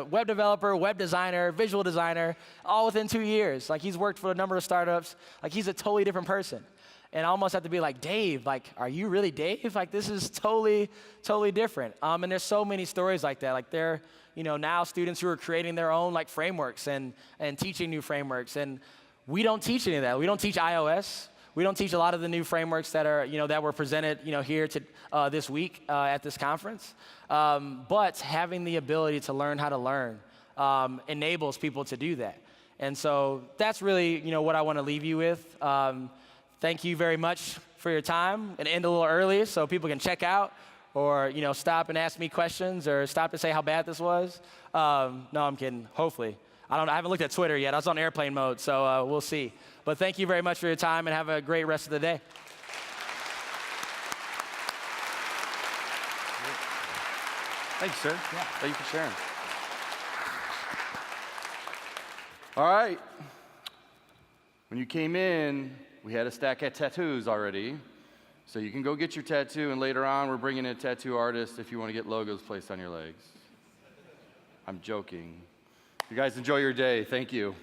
web developer, web designer, visual designer, all within 2 years. Like he's worked for a number of startups. Like he's a totally different person. And I almost have to be like, Dave, like, are you really Dave? Like this is totally, totally different. And there's so many stories like that. Like they're, now students who are creating their own like frameworks and teaching new frameworks. And we don't teach any of that. We don't teach iOS. We don't teach a lot of the new frameworks that are, that were presented, here to this week at this conference. But having the ability to learn how to learn enables people to do that. And so that's really, what I want to leave you with. Thank you very much for your time, and end a little early so people can check out or stop and ask me questions, or stop to say how bad this was. No, I'm kidding. Hopefully. I haven't looked at Twitter yet. I was on airplane mode, so we'll see. But thank you very much for your time, and have a great rest of the day. Thanks, sir. Yeah. Thank you for sharing. All right. When you came in, we had a stack of tattoos already. So you can go get your tattoo, and later on, we're bringing in a tattoo artist if you want to get logos placed on your legs. I'm joking. You guys enjoy your day. Thank you.